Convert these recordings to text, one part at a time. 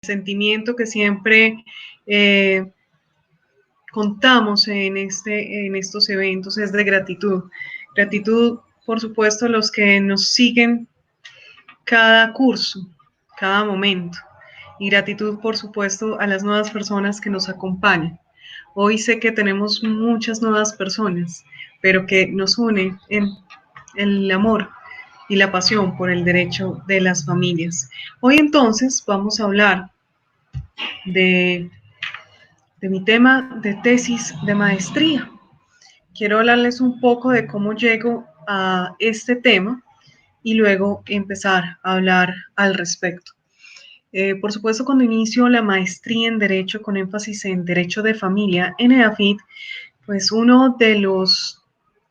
sentimiento que siempre contamos en estos eventos es de gratitud. Gratitud, por supuesto, a los que nos siguen cada curso, cada momento. Y gratitud, por supuesto, a las nuevas personas que nos acompañan. Hoy sé que tenemos muchas nuevas personas, pero que nos une en el amor y la pasión por el derecho de las familias. Hoy entonces vamos a hablar de mi tema de tesis de maestría. Quiero hablarles un poco de cómo llego a este tema y luego empezar a hablar al respecto. Por supuesto, cuando inicio la maestría en Derecho con énfasis en Derecho de Familia en EAFIT, pues uno de los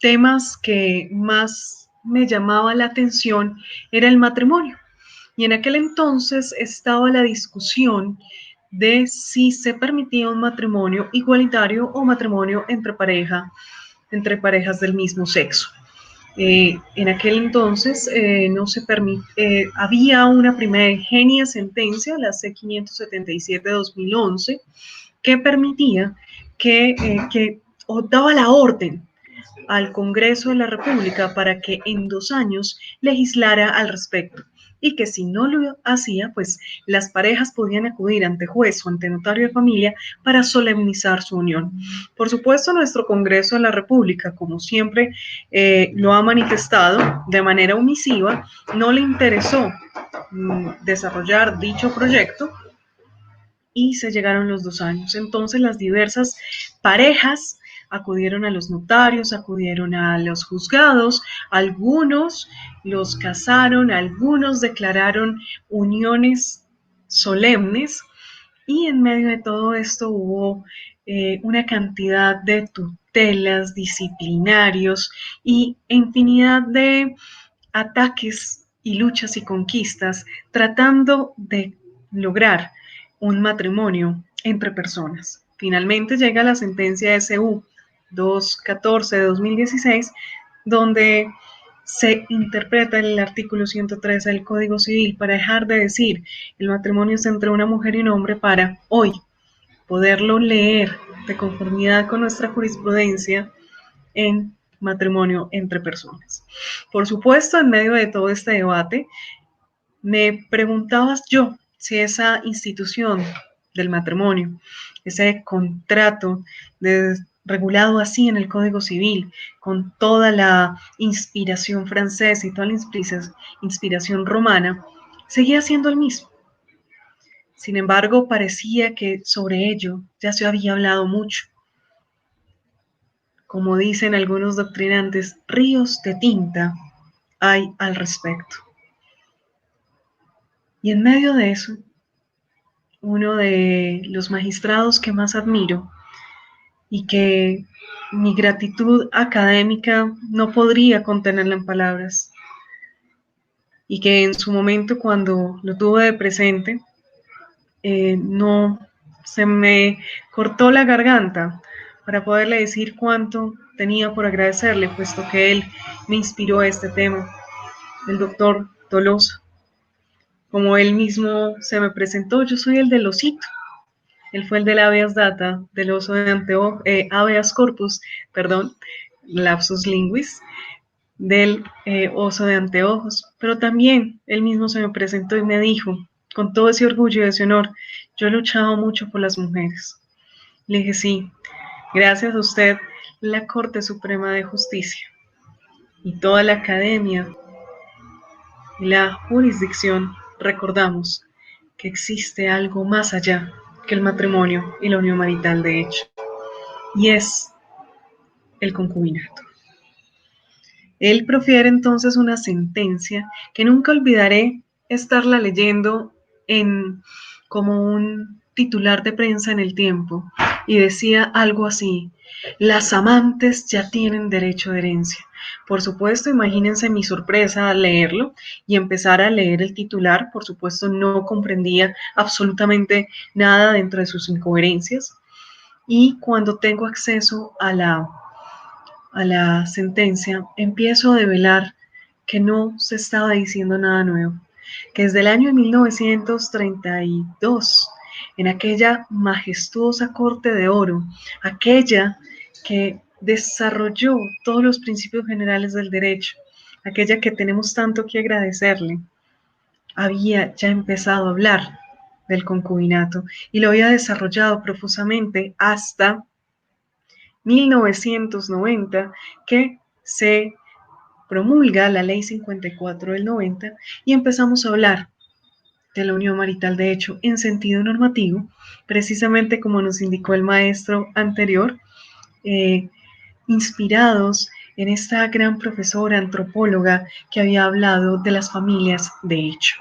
temas que más me llamaba la atención era el matrimonio. Y en aquel entonces estaba la discusión de si se permitía un matrimonio igualitario o matrimonio entre parejas del mismo sexo. En aquel entonces no se había una primigenia sentencia, la C-577 de 2011, que permitía que daba la orden al Congreso de la República para que en 2 años legislara al respecto y que si no lo hacía, pues las parejas podían acudir ante juez o ante notario de familia para solemnizar su unión. Por supuesto, nuestro Congreso de la República, como siempre lo ha manifestado de manera omisiva, no le interesó desarrollar dicho proyecto y se llegaron los 2 años. Entonces las diversas parejas acudieron a los notarios, acudieron a los juzgados, algunos los casaron, algunos declararon uniones solemnes y en medio de todo esto hubo una cantidad de tutelas, disciplinarios y infinidad de ataques y luchas y conquistas tratando de lograr un matrimonio entre personas. Finalmente llega la sentencia SU 214 de 2016, donde se interpreta el artículo 113 del Código Civil para dejar de decir el matrimonio es entre una mujer y un hombre para hoy poderlo leer de conformidad con nuestra jurisprudencia en matrimonio entre personas. Por supuesto, en medio de todo este debate, me preguntabas yo si esa institución del matrimonio, ese contrato regulado así en el Código Civil, con toda la inspiración francesa y toda la inspiración romana, seguía siendo el mismo. Sin embargo, parecía que sobre ello ya se había hablado mucho. Como dicen algunos doctrinantes, ríos de tinta hay al respecto. Y en medio de eso, uno de los magistrados que más admiro y que mi gratitud académica no podría contenerla en palabras, y que en su momento cuando lo tuve de presente, no se me cortó la garganta para poderle decir cuánto tenía por agradecerle, puesto que él me inspiró a este tema, el doctor Tolosa. Como él mismo se me presentó, yo soy el del osito. Él fue el del habeas data, del oso de habeas corpus, perdón, lapsus linguis, del oso de anteojos. Pero también él mismo se me presentó y me dijo, con todo ese orgullo y ese honor, yo he luchado mucho por las mujeres. Le dije, sí, gracias a usted, la Corte Suprema de Justicia y toda la academia y la jurisdicción recordamos que existe algo más allá que el matrimonio y la unión marital de hecho, y es el concubinato. Él profiere entonces una sentencia que nunca olvidaré estarla leyendo como un titular de prensa en El Tiempo, y decía algo así: las amantes ya tienen derecho de herencia. Por supuesto, imagínense mi sorpresa al leerlo y empezar a leer el titular. Por supuesto, no comprendía absolutamente nada dentro de sus incoherencias. Y cuando tengo acceso a la sentencia, empiezo a develar que no se estaba diciendo nada nuevo, que desde el año 1932, en aquella majestuosa Corte de Oro, aquella que desarrolló todos los principios generales del derecho, aquella que tenemos tanto que agradecerle, había ya empezado a hablar del concubinato y lo había desarrollado profusamente hasta 1990, que se promulga la Ley 54 del 90 y empezamos a hablar de la unión marital de hecho en sentido normativo, precisamente como nos indicó el maestro anterior, inspirados en esta gran profesora antropóloga que había hablado de las familias de hecho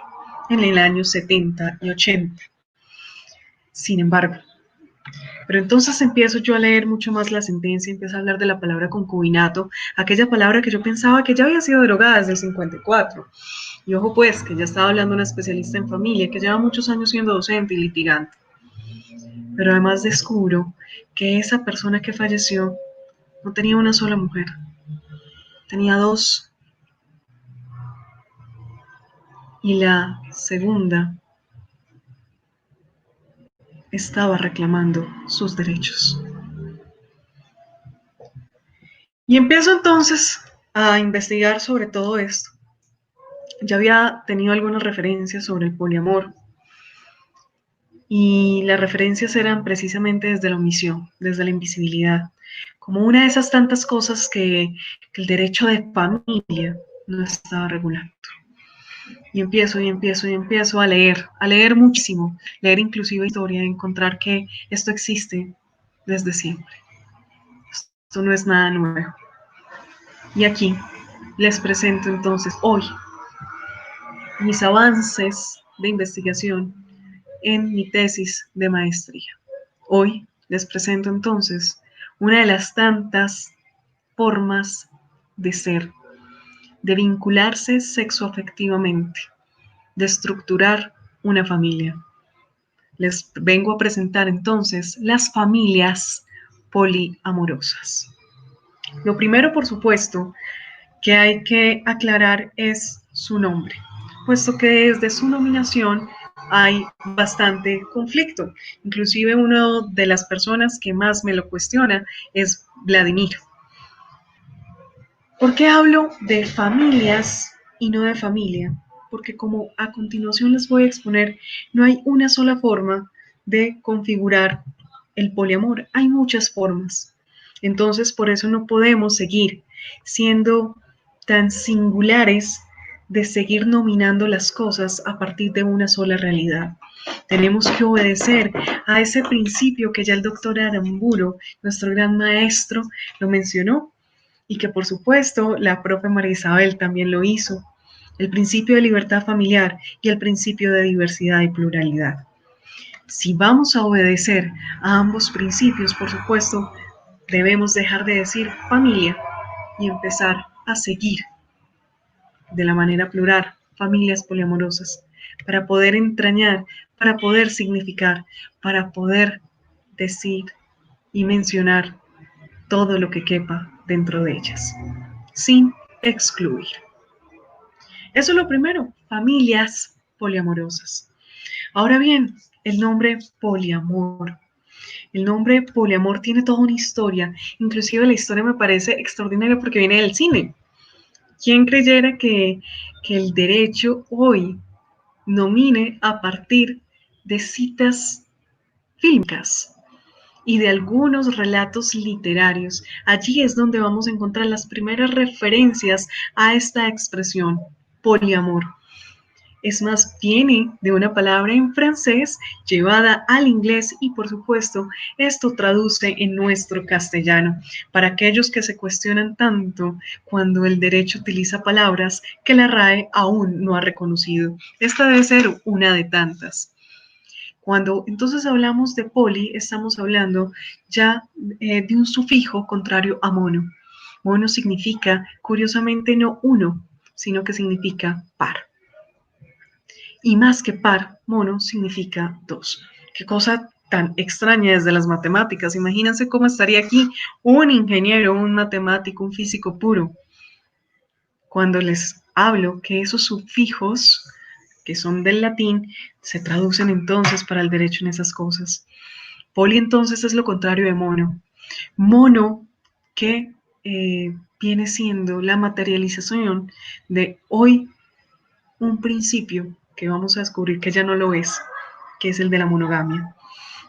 en el año 70 y 80. Sin embargo, pero entonces empiezo yo a leer mucho más la sentencia, empiezo a hablar de la palabra concubinato, aquella palabra que yo pensaba que ya había sido derogada desde el 54. Y ojo pues, que ya estaba hablando una especialista en familia, que lleva muchos años siendo docente y litigante. Pero además descubro que esa persona que falleció no tenía una sola mujer, tenía dos. Y la segunda estaba reclamando sus derechos. Y empiezo entonces a investigar sobre todo esto. Ya había tenido algunas referencias sobre el poliamor y las referencias eran precisamente desde la omisión, desde la invisibilidad, como una de esas tantas cosas que el derecho de familia no estaba regulando. Y empiezo a leer muchísimo, leer inclusive historia, encontrar que esto existe desde siempre. Esto no es nada nuevo. Y aquí les presento entonces hoy mis avances de investigación en mi tesis de maestría. Hoy les presento entonces una de las tantas formas de ser, de vincularse sexoafectivamente, de estructurar una familia. Les vengo a presentar entonces las familias poliamorosas. Lo primero, por supuesto, que hay que aclarar es su nombre, puesto que desde su nominación hay bastante conflicto. Inclusive una de las personas que más me lo cuestiona es Vladimir. ¿Por qué hablo de familias y no de familia? Porque como a continuación les voy a exponer, no hay una sola forma de configurar el poliamor, hay muchas formas. Entonces, por eso no podemos seguir siendo tan singulares de seguir nominando las cosas a partir de una sola realidad. Tenemos que obedecer a ese principio que ya el doctor Aramburu, nuestro gran maestro, lo mencionó, y que por supuesto la profe María Isabel también lo hizo, el principio de libertad familiar y el principio de diversidad y pluralidad. Si vamos a obedecer a ambos principios, por supuesto, debemos dejar de decir familia y empezar a seguir de la manera plural familias poliamorosas, para poder entrañar, para poder significar, para poder decir y mencionar todo lo que quepa dentro de ellas, sin excluir. Eso es lo primero, familias poliamorosas. Ahora bien, el nombre poliamor. El nombre poliamor tiene toda una historia, inclusive la historia me parece extraordinaria porque viene del cine. ¿Quién creyera que el derecho hoy nomine a partir de citas fílmicas y de algunos relatos literarios? Allí es donde vamos a encontrar las primeras referencias a esta expresión, poliamor. Es más, viene de una palabra en francés llevada al inglés y por supuesto esto traduce en nuestro castellano. Para aquellos que se cuestionan tanto cuando el derecho utiliza palabras que la RAE aún no ha reconocido. Esta debe ser una de tantas. Cuando entonces hablamos de poli, estamos hablando ya de un sufijo contrario a mono. Mono significa, curiosamente, no uno, sino que significa par. Y más que par, mono significa dos. Qué cosa tan extraña desde las matemáticas. Imagínense cómo estaría aquí un ingeniero, un matemático, un físico puro, cuando les hablo que esos sufijos que son del latín, se traducen entonces para el derecho en esas cosas. Poli entonces es lo contrario de mono. Mono que viene siendo la materialización de hoy un principio que vamos a descubrir que ya no lo es, que es el de la monogamia.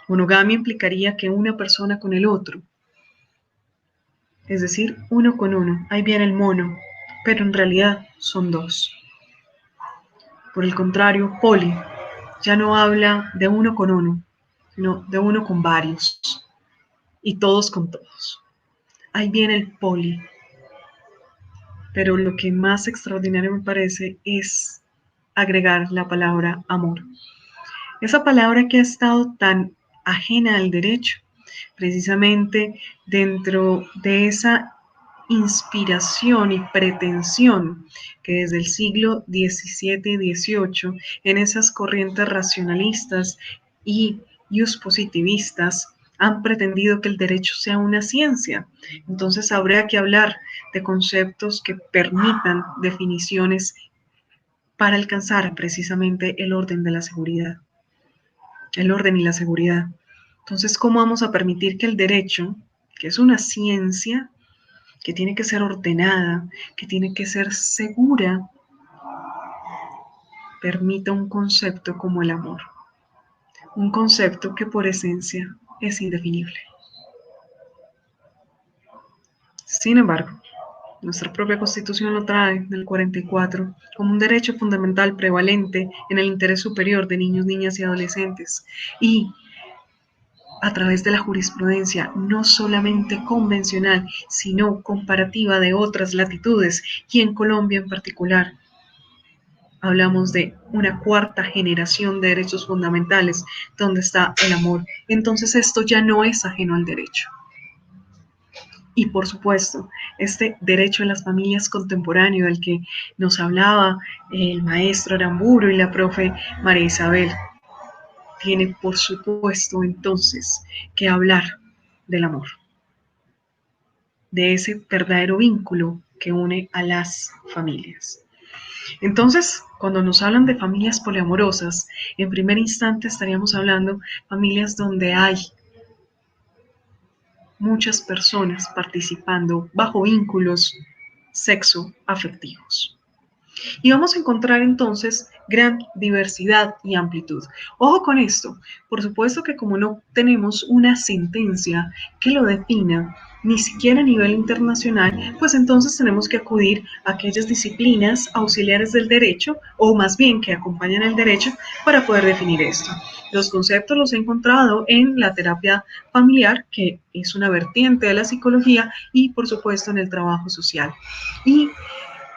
Monogamia implicaría que una persona con el otro, es decir, uno con uno, ahí viene el mono, pero en realidad son dos. Por el contrario, poli ya no habla de uno con uno, sino de uno con varios y todos con todos. Ahí viene el poli. Pero lo que más extraordinario me parece es agregar la palabra amor. Esa palabra que ha estado tan ajena al derecho, precisamente dentro de esa inspiración y pretensión que desde el siglo XVII y XVIII, en esas corrientes racionalistas y positivistas, han pretendido que el derecho sea una ciencia. Entonces habría que hablar de conceptos que permitan definiciones para alcanzar precisamente el orden de la seguridad, el orden y la seguridad. Entonces, ¿cómo vamos a permitir que el derecho, que es una ciencia, que tiene que ser ordenada, que tiene que ser segura, permita un concepto como el amor? Un concepto que por esencia es indefinible. Sin embargo, nuestra propia Constitución lo trae en el 44 como un derecho fundamental prevalente en el interés superior de niños, niñas y adolescentes. Y a través de la jurisprudencia, no solamente convencional, sino comparativa de otras latitudes, y en Colombia en particular, hablamos de una cuarta generación de derechos fundamentales donde está el amor. Entonces esto ya no es ajeno al derecho. Y por supuesto, este derecho a las familias contemporáneo del que nos hablaba el maestro Aramburu y la profe María Isabel, tiene por supuesto entonces que hablar del amor, de ese verdadero vínculo que une a las familias. Entonces, cuando nos hablan de familias poliamorosas, en primer instante estaríamos hablando de familias donde hay muchas personas participando bajo vínculos sexo-afectivos. Y vamos a encontrar entonces gran diversidad y amplitud. Ojo con esto, por supuesto que como no tenemos una sentencia que lo defina, ni siquiera a nivel internacional, pues entonces tenemos que acudir a aquellas disciplinas auxiliares del derecho, o más bien que acompañan el derecho, para poder definir esto. Los conceptos los he encontrado en la terapia familiar, que es una vertiente de la psicología, y por supuesto en el trabajo social. Y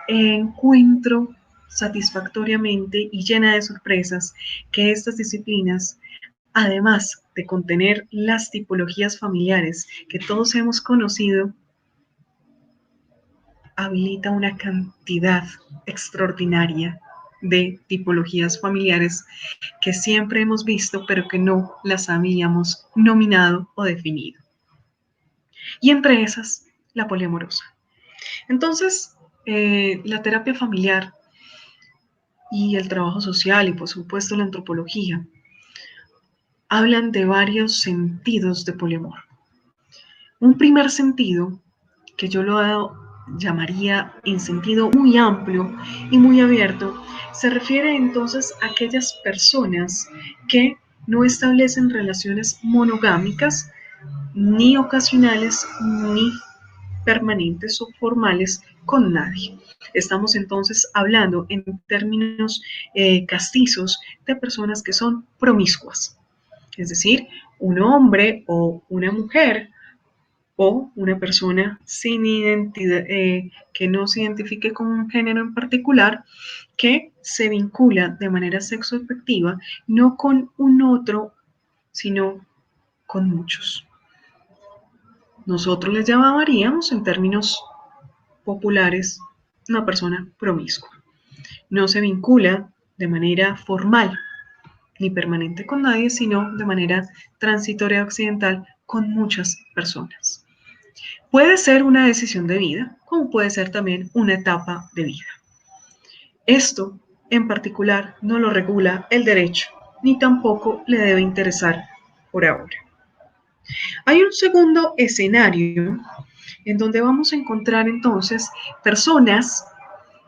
encuentro satisfactoriamente y llena de sorpresas que estas disciplinas, además de contener las tipologías familiares que todos hemos conocido, habilita una cantidad extraordinaria de tipologías familiares que siempre hemos visto, pero que no las habíamos nominado o definido. Y entre esas, la poliamorosa. Entonces, la terapia familiar y el trabajo social y por supuesto la antropología hablan de varios sentidos de poliamor. Un primer sentido, que yo lo llamaría en sentido muy amplio y muy abierto, se refiere entonces a aquellas personas que no establecen relaciones monogámicas, ni ocasionales, ni permanentes o formales con nadie. Estamos entonces hablando en términos castizos de personas que son promiscuas, es decir, un hombre o una mujer o una persona sin identidad, que no se identifique con un género en particular, que se vincula de manera sexoafectiva no con un otro, sino con muchos. Nosotros les llamaríamos en términos populares una persona promiscua. No se vincula de manera formal ni permanente con nadie, sino de manera transitoria occidental con muchas personas. Puede ser una decisión de vida, como puede ser también una etapa de vida. Esto en particular no lo regula el derecho, ni tampoco le debe interesar por ahora. Hay un segundo escenario en donde vamos a encontrar entonces personas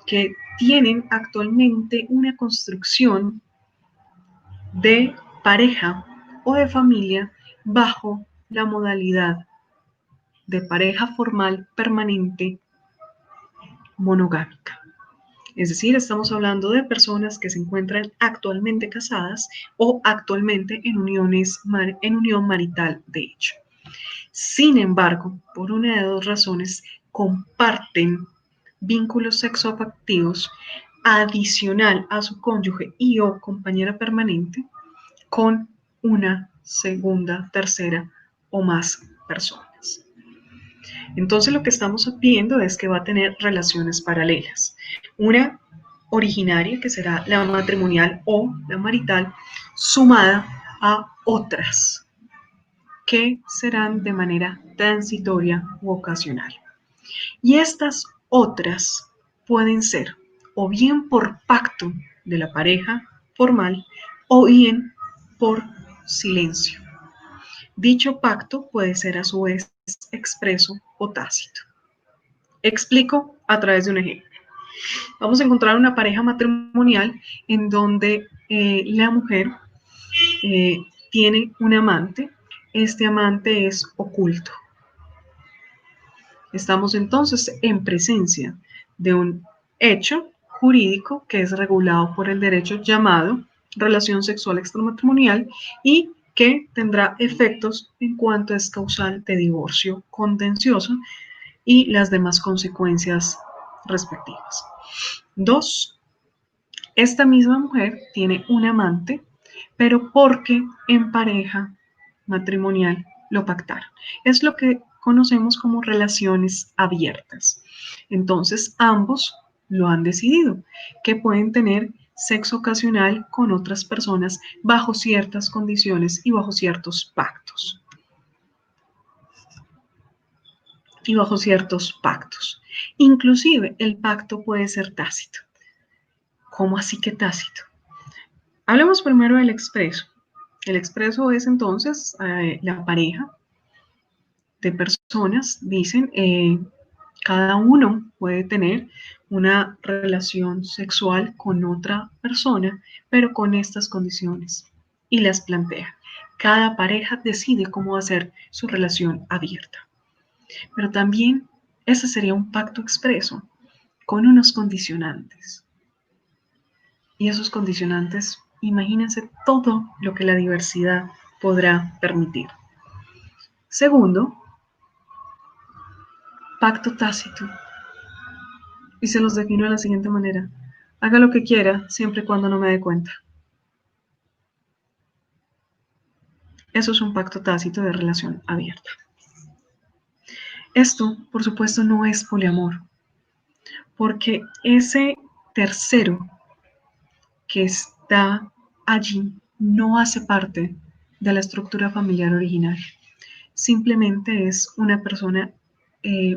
que tienen actualmente una construcción de pareja o de familia bajo la modalidad de pareja formal permanente monogámica. Es decir, estamos hablando de personas que se encuentran actualmente casadas o actualmente en unión marital, de hecho. Sin embargo, por una de dos razones, comparten vínculos sexoafectivos adicional a su cónyuge y o compañera permanente con una segunda, tercera o más personas. Entonces lo que estamos viendo es que va a tener relaciones paralelas. Una originaria, que será la matrimonial o la marital, sumada a otras que serán de manera transitoria u ocasional. Y estas otras pueden ser o bien por pacto de la pareja formal o bien por silencio. Dicho pacto puede ser a su vez expreso o tácito. Explico a través de un ejemplo. Vamos a encontrar una pareja matrimonial en donde la mujer tiene un amante. Este amante es oculto. Estamos entonces en presencia de un hecho jurídico que es regulado por el derecho llamado relación sexual extramatrimonial y que tendrá efectos en cuanto es causal de divorcio contencioso y las demás consecuencias respectivas. 2. Esta misma mujer tiene un amante, pero porque en pareja matrimonial lo pactaron. Es lo que conocemos como relaciones abiertas. Entonces, ambos lo han decidido, que pueden tener sexo ocasional con otras personas bajo ciertas condiciones y bajo ciertos pactos. Inclusive, el pacto puede ser tácito. ¿Cómo así que tácito? Hablemos primero del expreso. El expreso es entonces la pareja de personas, dicen, cada uno puede tener una relación sexual con otra persona, pero con estas condiciones. Y las plantea. Cada pareja decide cómo hacer su relación abierta. Pero también ese sería un pacto expreso con unos condicionantes. Y esos condicionantes, imagínense todo lo que la diversidad podrá permitir. Segundo, pacto tácito. Y se los defino de la siguiente manera. Haga lo que quiera, siempre y cuando no me dé cuenta. Eso es un pacto tácito de relación abierta. Esto, por supuesto, no es poliamor, porque ese tercero que está allí no hace parte de la estructura familiar original. Simplemente es una persona,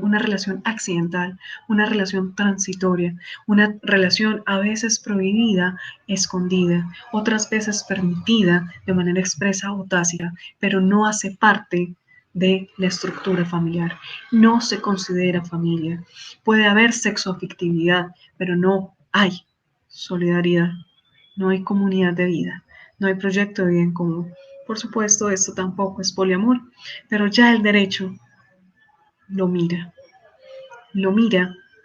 una relación accidental, una relación transitoria, una relación a veces prohibida, escondida, otras veces permitida de manera expresa o tácita, pero no hace parte de la estructura familiar, no se considera familia. Puede haber sexoafectividad, pero no hay solidaridad, no hay comunidad de vida, no hay proyecto de vida en común. Por supuesto, esto tampoco es poliamor, pero ya el derecho lo mira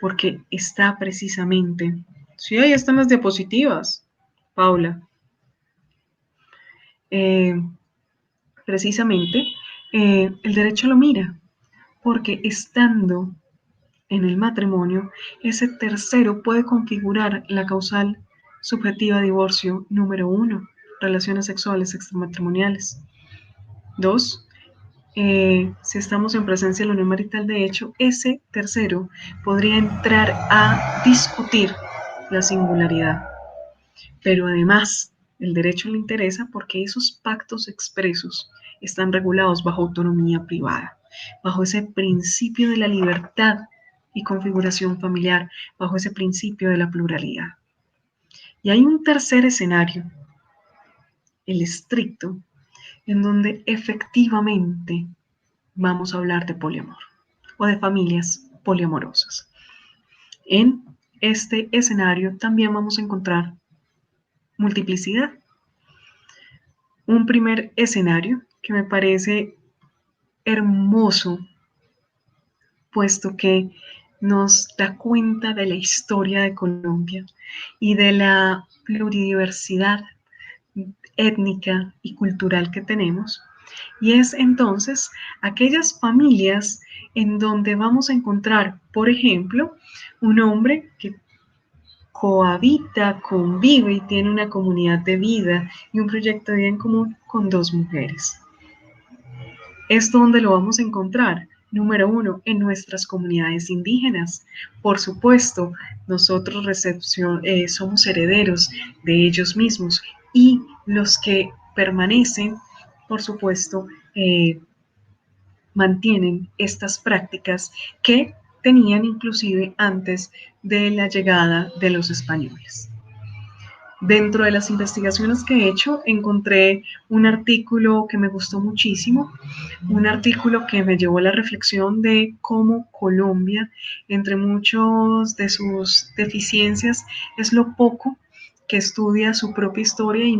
porque está precisamente, sí, ahí están las diapositivas, Paula, eh, precisamente el derecho lo mira porque estando en el matrimonio, ese tercero puede configurar la causal subjetiva de divorcio número 1, relaciones sexuales extramatrimoniales. 2, si estamos en presencia de la unión marital, de hecho, ese tercero podría entrar a discutir la singularidad. Pero además, el derecho le interesa porque esos pactos expresos están regulados bajo autonomía privada, bajo ese principio de la libertad y configuración familiar, bajo ese principio de la pluralidad. Y hay un tercer escenario, el estricto, en donde efectivamente vamos a hablar de poliamor o de familias poliamorosas. En este escenario también vamos a encontrar multiplicidad. Un primer escenario que me parece hermoso, puesto que nos da cuenta de la historia de Colombia y de la pluridiversidad étnica y cultural que tenemos. Y es entonces aquellas familias en donde vamos a encontrar, por ejemplo, un hombre que cohabita, convive y tiene una comunidad de vida y un proyecto de vida en común con dos mujeres. ¿Esto dónde lo vamos a encontrar? Número uno, en nuestras comunidades indígenas. Por supuesto, nosotros somos herederos de ellos mismos y los que permanecen, por supuesto, mantienen estas prácticas que tenían inclusive antes de la llegada de los españoles. Dentro de las investigaciones que he hecho, encontré un artículo que me gustó muchísimo, un artículo que me llevó a la reflexión de cómo Colombia, entre muchas de sus deficiencias, es lo poco que estudia su propia historia y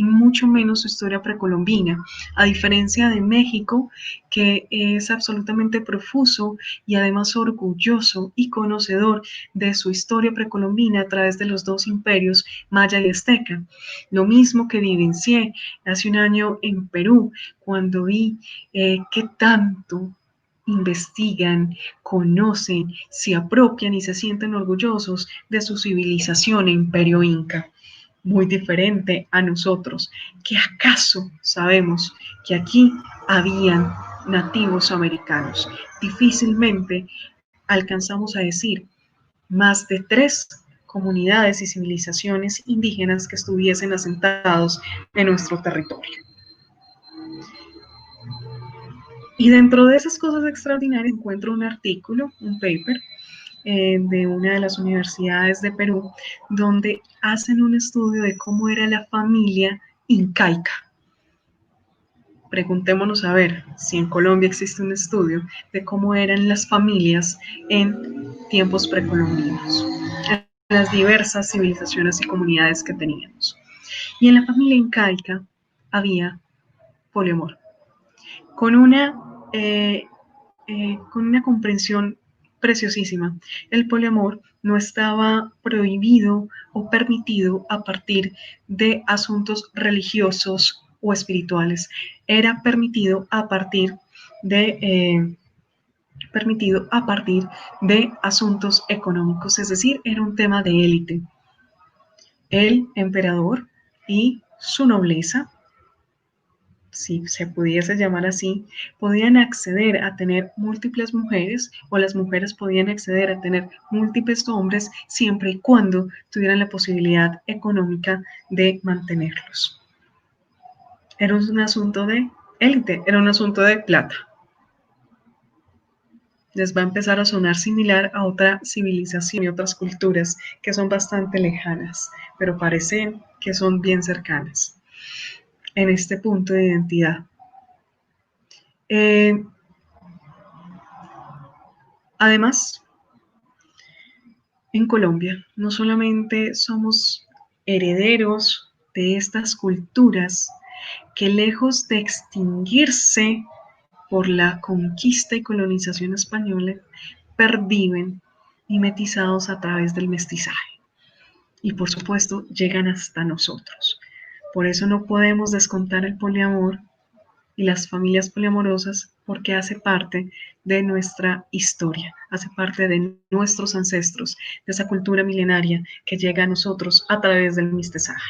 mucho menos su historia precolombina, a diferencia de México, que es absolutamente profuso y además orgulloso y conocedor de su historia precolombina a través de los dos imperios, maya y azteca. Lo mismo que vivencié hace un año en Perú, cuando vi qué tanto investigan, conocen, se apropian y se sienten orgullosos de su civilización e imperio inca. Muy diferente a nosotros, que acaso sabemos que aquí habían nativos americanos. Difícilmente alcanzamos a decir más de 3 comunidades y civilizaciones indígenas que estuviesen asentados en nuestro territorio. Y dentro de esas cosas extraordinarias encuentro un artículo, un paper, de una de las universidades de Perú, donde hacen un estudio de cómo era la familia incaica. Preguntémonos a ver si en Colombia existe un estudio de cómo eran las familias en tiempos precolombinos, en las diversas civilizaciones y comunidades que teníamos. Y en la familia incaica había poliamor, con con una comprensión preciosísima. El poliamor no estaba prohibido o permitido a partir de asuntos religiosos o espirituales. Era permitido a partir de asuntos económicos, es decir, era un tema de élite. El emperador y su nobleza, si se pudiese llamar así, podían acceder a tener múltiples mujeres o las mujeres podían acceder a tener múltiples hombres siempre y cuando tuvieran la posibilidad económica de mantenerlos. Era un asunto de élite, era un asunto de plata. Les va a empezar a sonar similar a otra civilización y otras culturas que son bastante lejanas, pero parecen que son bien cercanas en este punto de identidad. Además, en Colombia no solamente somos herederos de estas culturas que lejos de extinguirse por la conquista y colonización española, perviven mimetizados a través del mestizaje. Y por supuesto llegan hasta nosotros. Por eso no podemos descontar el poliamor y las familias poliamorosas porque hace parte de nuestra historia, hace parte de nuestros ancestros, de esa cultura milenaria que llega a nosotros a través del mestizaje.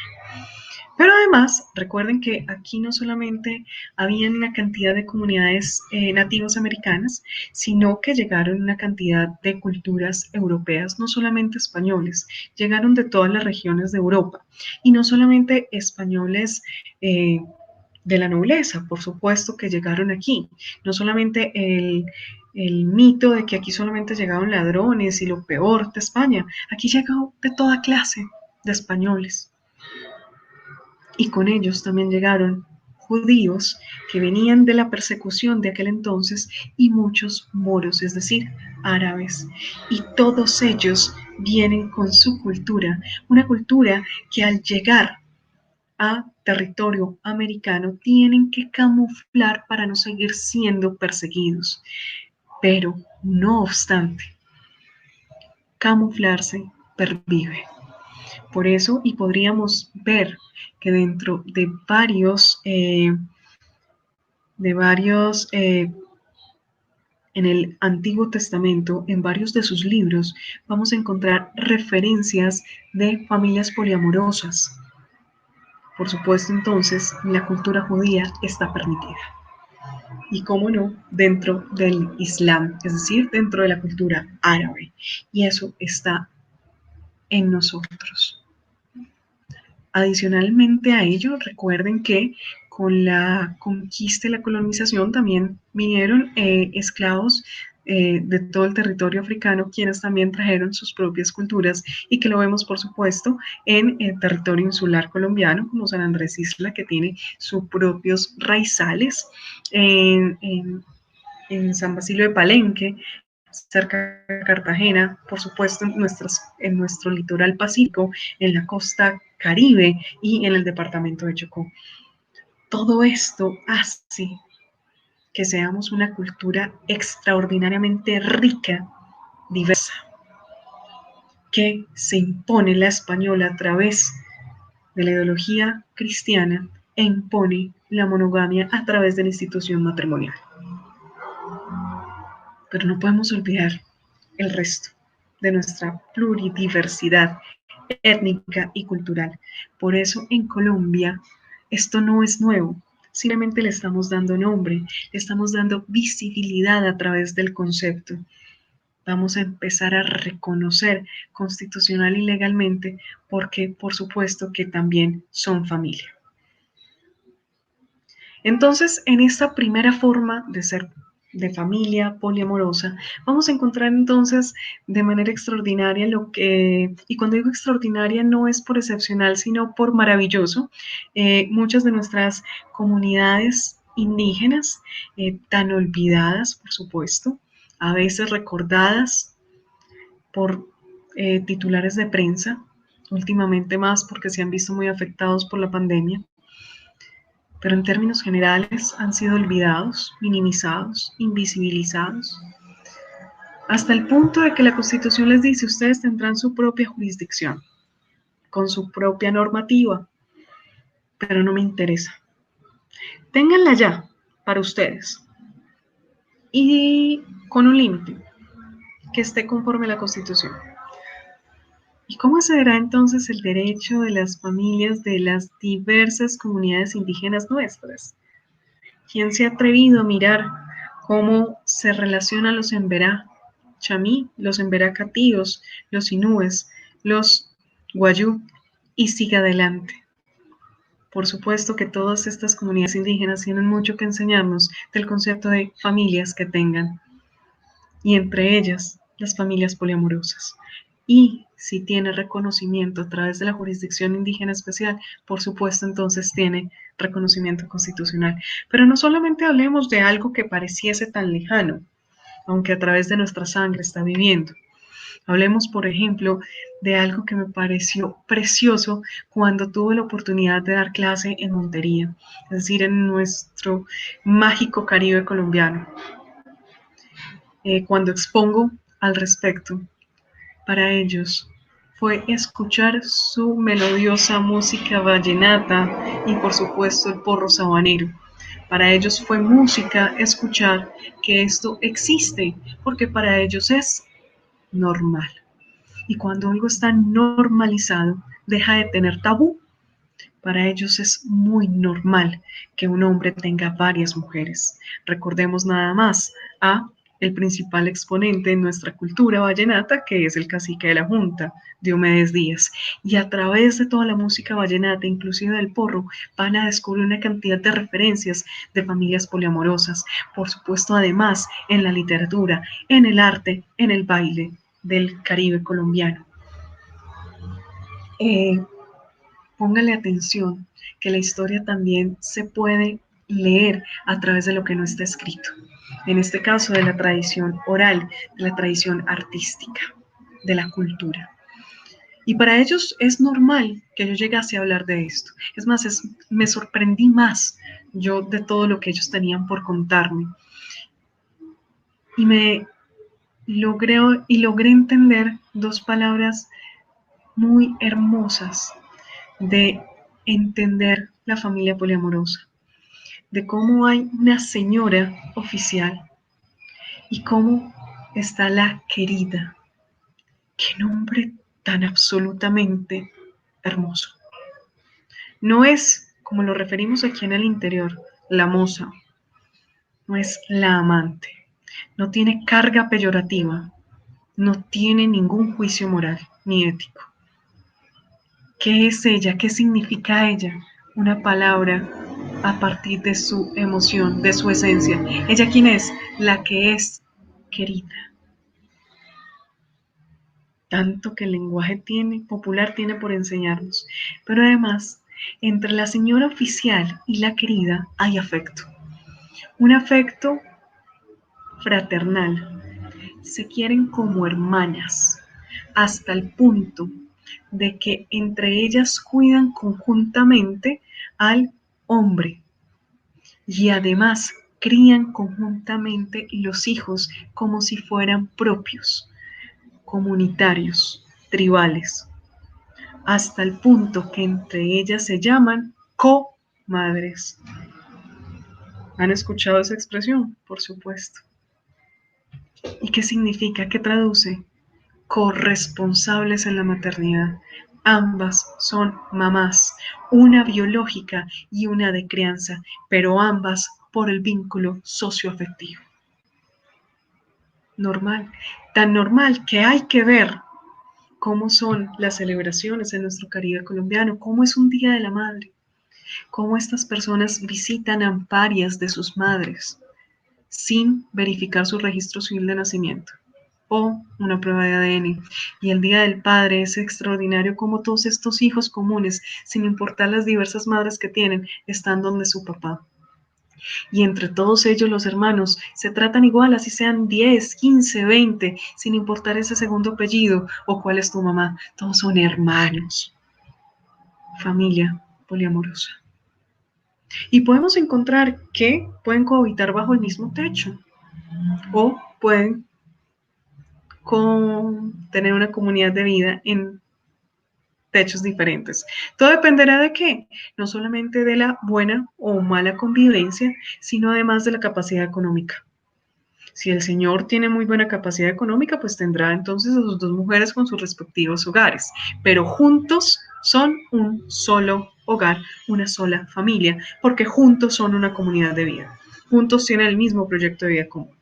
Pero además, recuerden que aquí no solamente había una cantidad de comunidades nativas americanas, sino que llegaron una cantidad de culturas europeas, no solamente españoles, llegaron de todas las regiones de Europa, y no solamente españoles de la nobleza, por supuesto que llegaron aquí, no solamente el mito de que aquí solamente llegaron ladrones y lo peor de España, aquí llegó de toda clase, de españoles. Y con ellos también llegaron judíos que venían de la persecución de aquel entonces y muchos moros, es decir, árabes. Y todos ellos vienen con su cultura, una cultura que al llegar a territorio americano tienen que camuflar para no seguir siendo perseguidos. Pero, no obstante, camuflarse pervive. Por eso, y podríamos ver que dentro de varios en el Antiguo Testamento, en varios de sus libros, vamos a encontrar referencias de familias poliamorosas. Por supuesto, entonces, la cultura judía está permitida. Y cómo no, dentro del Islam, es decir, dentro de la cultura árabe. Y eso está en nosotros. Adicionalmente a ello, recuerden que con la conquista y la colonización también vinieron esclavos de todo el territorio africano, quienes también trajeron sus propias culturas y que lo vemos, por supuesto, en el territorio insular colombiano, como San Andrés Isla, que tiene sus propios raizales, en San Basilio de Palenque, cerca de Cartagena, por supuesto en nuestro litoral pacífico, en la costa Caribe y en el departamento de Chocó. Todo esto hace que seamos una cultura extraordinariamente rica, diversa, que se impone la española a través de la ideología cristiana e impone la monogamia a través de la institución matrimonial. Pero no podemos olvidar el resto de nuestra pluridiversidad étnica y cultural. Por eso en Colombia esto no es nuevo, simplemente le estamos dando nombre, le estamos dando visibilidad a través del concepto. Vamos a empezar a reconocer constitucional y legalmente porque por supuesto que también son familia. Entonces, en esta primera forma de ser de familia poliamorosa, vamos a encontrar entonces de manera extraordinaria lo que, y cuando digo extraordinaria no es por excepcional, sino por maravilloso, muchas de nuestras comunidades indígenas, tan olvidadas, por supuesto, a veces recordadas por titulares de prensa, últimamente más porque se han visto muy afectados por la pandemia, pero en términos generales han sido olvidados, minimizados, invisibilizados, hasta el punto de que la Constitución les dice, ustedes tendrán su propia jurisdicción, con su propia normativa, pero no me interesa. Ténganla ya para ustedes y con un límite que esté conforme a la Constitución. ¿Y cómo será entonces el derecho de las familias de las diversas comunidades indígenas nuestras? ¿Quién se ha atrevido a mirar cómo se relacionan los Emberá chamí, los Emberá catíos, los inúes, los guayú y siga adelante? Por supuesto que todas estas comunidades indígenas tienen mucho que enseñarnos del concepto de familias que tengan, y entre ellas las familias poliamorosas. Y si tiene reconocimiento a través de la jurisdicción indígena especial, por supuesto entonces tiene reconocimiento constitucional. Pero no solamente hablemos de algo que pareciese tan lejano, aunque a través de nuestra sangre está viviendo. Hablemos, por ejemplo, de algo que me pareció precioso cuando tuve la oportunidad de dar clase en Montería, es decir, en nuestro mágico Caribe colombiano. Cuando expongo al respecto, para ellos fue escuchar su melodiosa música vallenata y por supuesto el porro sabanero. Para ellos fue música escuchar que esto existe, porque para ellos es normal. Y cuando algo está normalizado, deja de tener tabú. Para ellos es muy normal que un hombre tenga varias mujeres. Recordemos nada más a el principal exponente en nuestra cultura vallenata, que es el cacique de la Junta, Diomedes Díaz. Y a través de toda la música vallenata, inclusive del porro, van a descubrir una cantidad de referencias de familias poliamorosas. Por supuesto, además, en la literatura, en el arte, en el baile del Caribe colombiano. Póngale atención que la historia también se puede leer a través de lo que no está escrito. En este caso, de la tradición oral, de la tradición artística, de la cultura. Y para ellos es normal que yo llegase a hablar de esto. Es más, me sorprendí más yo de todo lo que ellos tenían por contarme. Y logré entender dos palabras muy hermosas de entender la familia poliamorosa, de cómo hay una señora oficial y cómo está la querida. Qué nombre tan absolutamente hermoso. No es, como lo referimos aquí en el interior, la moza, no es la amante, no tiene carga peyorativa, no tiene ningún juicio moral ni ético. ¿Qué es ella? ¿Qué significa ella? Una palabra a partir de su emoción, de su esencia. ¿Ella quién es? La que es querida. Tanto que el lenguaje popular tiene por enseñarnos. Pero además, entre la señora oficial y la querida hay afecto. Un afecto fraternal. Se quieren como hermanas, hasta el punto de que entre ellas cuidan conjuntamente al hombre y además crían conjuntamente los hijos como si fueran propios, comunitarios, tribales, hasta el punto que entre ellas se llaman comadres. ¿Han escuchado esa expresión? Por supuesto. ¿Y qué significa? ¿Qué traduce? Corresponsables en la maternidad. Ambas son mamás, una biológica y una de crianza, pero ambas por el vínculo socioafectivo. Normal, tan normal que hay que ver cómo son las celebraciones en nuestro Caribe colombiano, cómo es un Día de la Madre, cómo estas personas visitan amparias de sus madres sin verificar su registro civil de nacimiento o una prueba de ADN. Y el Día del Padre es extraordinario como todos estos hijos comunes, sin importar las diversas madres que tienen, están donde su papá. Y entre todos ellos los hermanos se tratan igual, así sean 10, 15, 20, sin importar ese segundo apellido o cuál es tu mamá. Todos son hermanos. Familia poliamorosa. Y podemos encontrar que pueden cohabitar bajo el mismo techo o pueden tener una comunidad de vida en techos diferentes. Todo dependerá de qué, no solamente de la buena o mala convivencia, sino además de la capacidad económica. Si el señor tiene muy buena capacidad económica, pues tendrá entonces a sus dos mujeres con sus respectivos hogares, pero juntos son un solo hogar, una sola familia, porque juntos son una comunidad de vida, juntos tienen el mismo proyecto de vida común.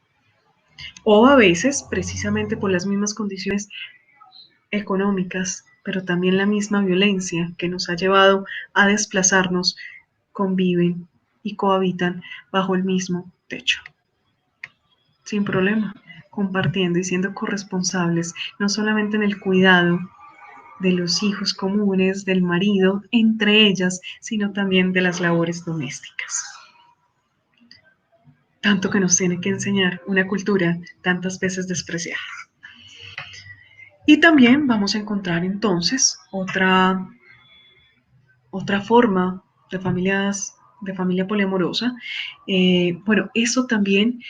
O a veces, precisamente por las mismas condiciones económicas, pero también la misma violencia que nos ha llevado a desplazarnos, conviven y cohabitan bajo el mismo techo. Sin problema, compartiendo y siendo corresponsables, no solamente en el cuidado de los hijos comunes, del marido, entre ellas, sino también de las labores domésticas. Tanto que nos tiene que enseñar una cultura tantas veces despreciada. Y también vamos a encontrar entonces otra forma de familia poliamorosa. Bueno, eso también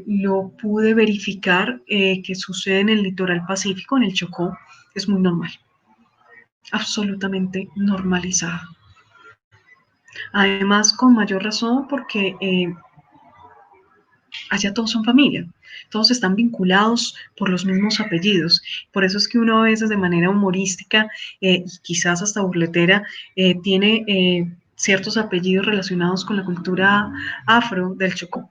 lo pude verificar que sucede en el litoral pacífico, en el Chocó, es muy normal, absolutamente normalizado. Además, con mayor razón porque allá todos son familia, todos están vinculados por los mismos apellidos. Por eso es que uno a veces de manera humorística y quizás hasta burletera tiene ciertos apellidos relacionados con la cultura afro del Chocó.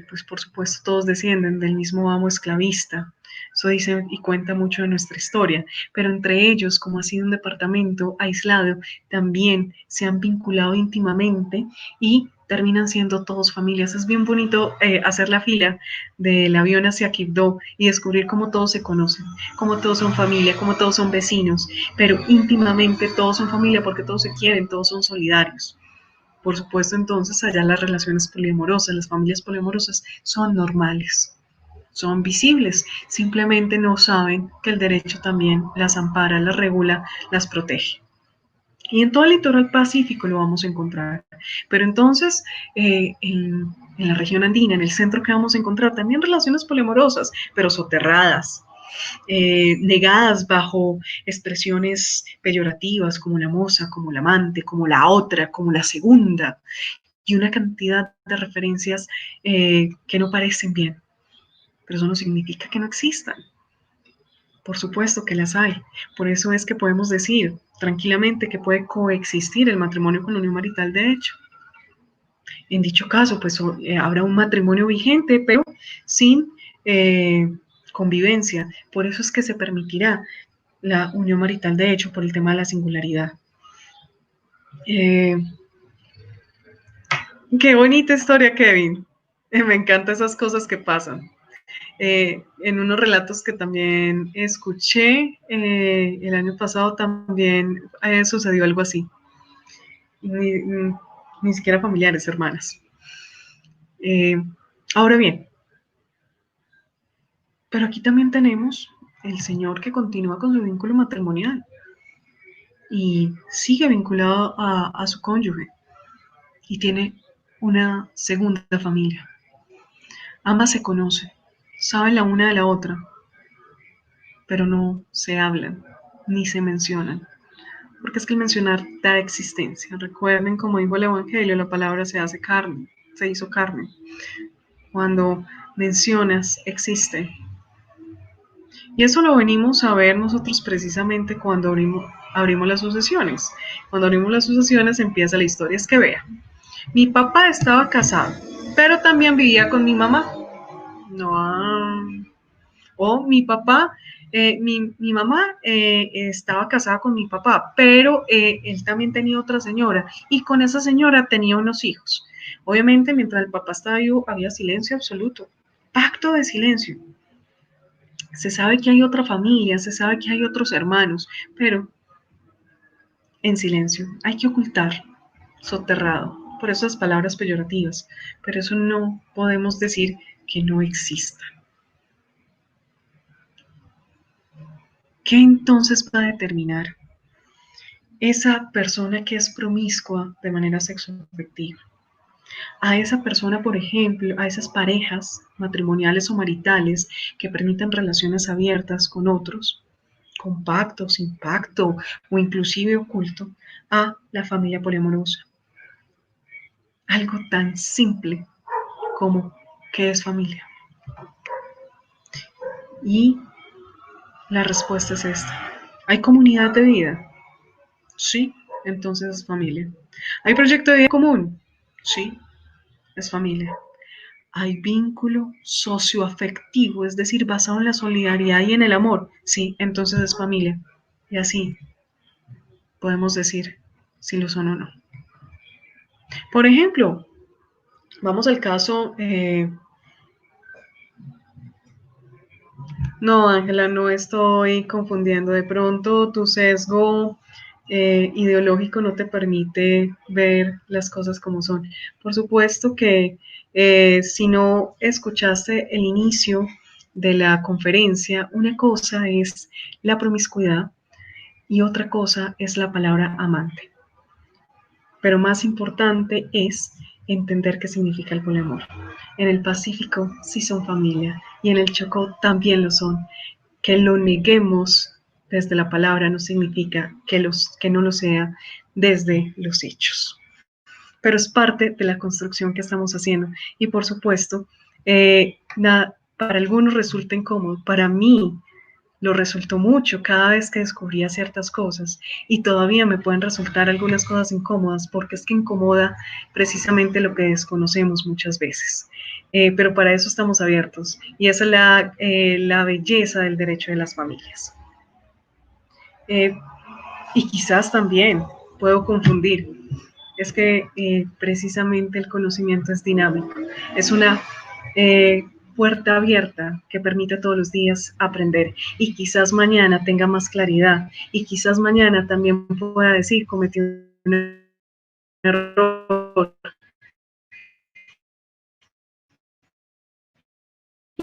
Pues por supuesto todos descienden del mismo amo esclavista. Eso dice y cuenta mucho de nuestra historia, pero entre ellos, como ha sido un departamento aislado, también se han vinculado íntimamente y terminan siendo todos familias. Es bien bonito hacer la fila del avión hacia Quibdó y descubrir cómo todos se conocen, cómo todos son familia, cómo todos son vecinos, pero íntimamente todos son familia porque todos se quieren, todos son solidarios. Por supuesto, entonces, allá las relaciones poliamorosas, las familias poliamorosas son normales, son visibles, simplemente no saben que el derecho también las ampara, las regula, las protege. Y en todo el litoral pacífico lo vamos a encontrar. Pero entonces, en la región andina, en el centro, que vamos a encontrar también relaciones poliamorosas, pero soterradas, negadas bajo expresiones peyorativas como la moza, como la amante, como la otra, como la segunda, y una cantidad de referencias que no parecen bien, pero eso no significa que no existan. Por supuesto que las hay. Por eso es que podemos decir tranquilamente que puede coexistir el matrimonio con la unión marital de hecho. En dicho caso, pues habrá un matrimonio vigente, pero sin convivencia. Por eso es que se permitirá la unión marital de hecho por el tema de la singularidad. Qué bonita historia, Kevin. Me encantan esas cosas que pasan. En unos relatos que también escuché el año pasado también sucedió algo así. Ni siquiera familiares, hermanas. Ahora bien, pero aquí también tenemos el señor que continúa con su vínculo matrimonial y sigue vinculado a su cónyuge y tiene una segunda familia. Ambas se conocen, saben la una de la otra, pero no se hablan ni se mencionan. Porque es que el mencionar da existencia. Recuerden, como dijo el Evangelio, la palabra se hace carne, se hizo carne. Cuando mencionas, existe. Y eso lo venimos a ver nosotros precisamente cuando abrimos las sucesiones. Cuando abrimos las sucesiones empieza la historia. Es que vea, mi papá estaba casado, pero también vivía con mi mamá. No. O mi papá, mi mamá estaba casada con mi papá, pero él también tenía otra señora y con esa señora tenía unos hijos. Obviamente, mientras el papá estaba vivo, había silencio absoluto, pacto de silencio. Se sabe que hay otra familia, se sabe que hay otros hermanos, pero en silencio. Hay que ocultar, soterrado, por esas palabras peyorativas, pero eso no podemos decir que no exista. ¿Qué entonces va a determinar esa persona que es promiscua de manera sexoafectiva? A esa persona, por ejemplo, a esas parejas matrimoniales o maritales que permiten relaciones abiertas con otros, con pacto, sin pacto o inclusive oculto, a la familia poliamorosa. Algo tan simple como ¿qué es familia? Y la respuesta es esta. ¿Hay comunidad de vida? Sí, entonces es familia. ¿Hay proyecto de vida común? Sí, es familia. Hay vínculo socioafectivo, es decir, basado en la solidaridad y en el amor. Sí, entonces es familia. Y así podemos decir si lo son o no. Por ejemplo, vamos al caso. No, Ángela, no estoy confundiendo. De pronto tu sesgo ideológico no te permite ver las cosas como son. Por supuesto que si no escuchaste el inicio de la conferencia, una cosa es la promiscuidad y otra cosa es la palabra amante. Pero más importante es entender qué significa el poliamor. En el Pacífico sí son familia y en el Chocó también lo son. Que lo neguemos desde la palabra no significa que no lo sea desde los hechos. Pero es parte de la construcción que estamos haciendo. Y por supuesto, para algunos resulta incómodo. Para mí lo resultó mucho cada vez que descubría ciertas cosas y todavía me pueden resultar algunas cosas incómodas porque es que incomoda precisamente lo que desconocemos muchas veces. Pero para eso estamos abiertos y esa es la belleza del derecho de las familias. Y quizás también puedo confundir. es que precisamente el conocimiento es dinámico, es una puerta abierta que permite todos los días aprender y quizás mañana tenga más claridad y quizás mañana también pueda decir cometí un error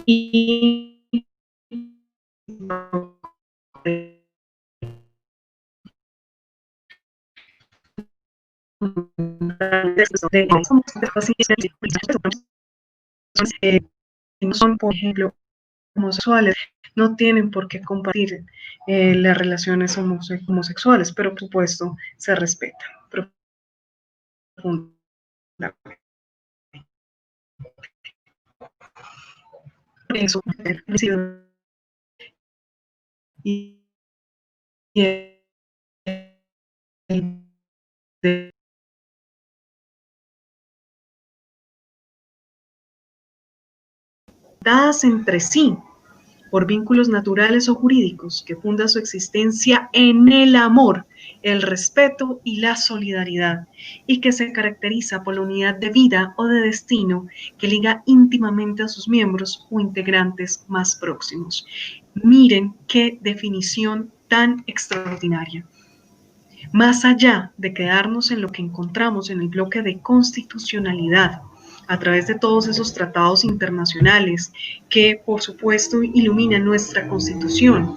y no son, por ejemplo, homosexuales, no tienen por qué compartir las relaciones homosexuales, pero por supuesto se respeta profundamente. Eso, y, y de dadas entre sí por vínculos naturales o jurídicos que funda su existencia en el amor, el respeto y la solidaridad, y que se caracteriza por la unidad de vida o de destino que liga íntimamente a sus miembros o integrantes más próximos. Miren qué definición tan extraordinaria. Más allá de quedarnos en lo que encontramos en el bloque de constitucionalidad, a través de todos esos tratados internacionales que, por supuesto, iluminan nuestra Constitución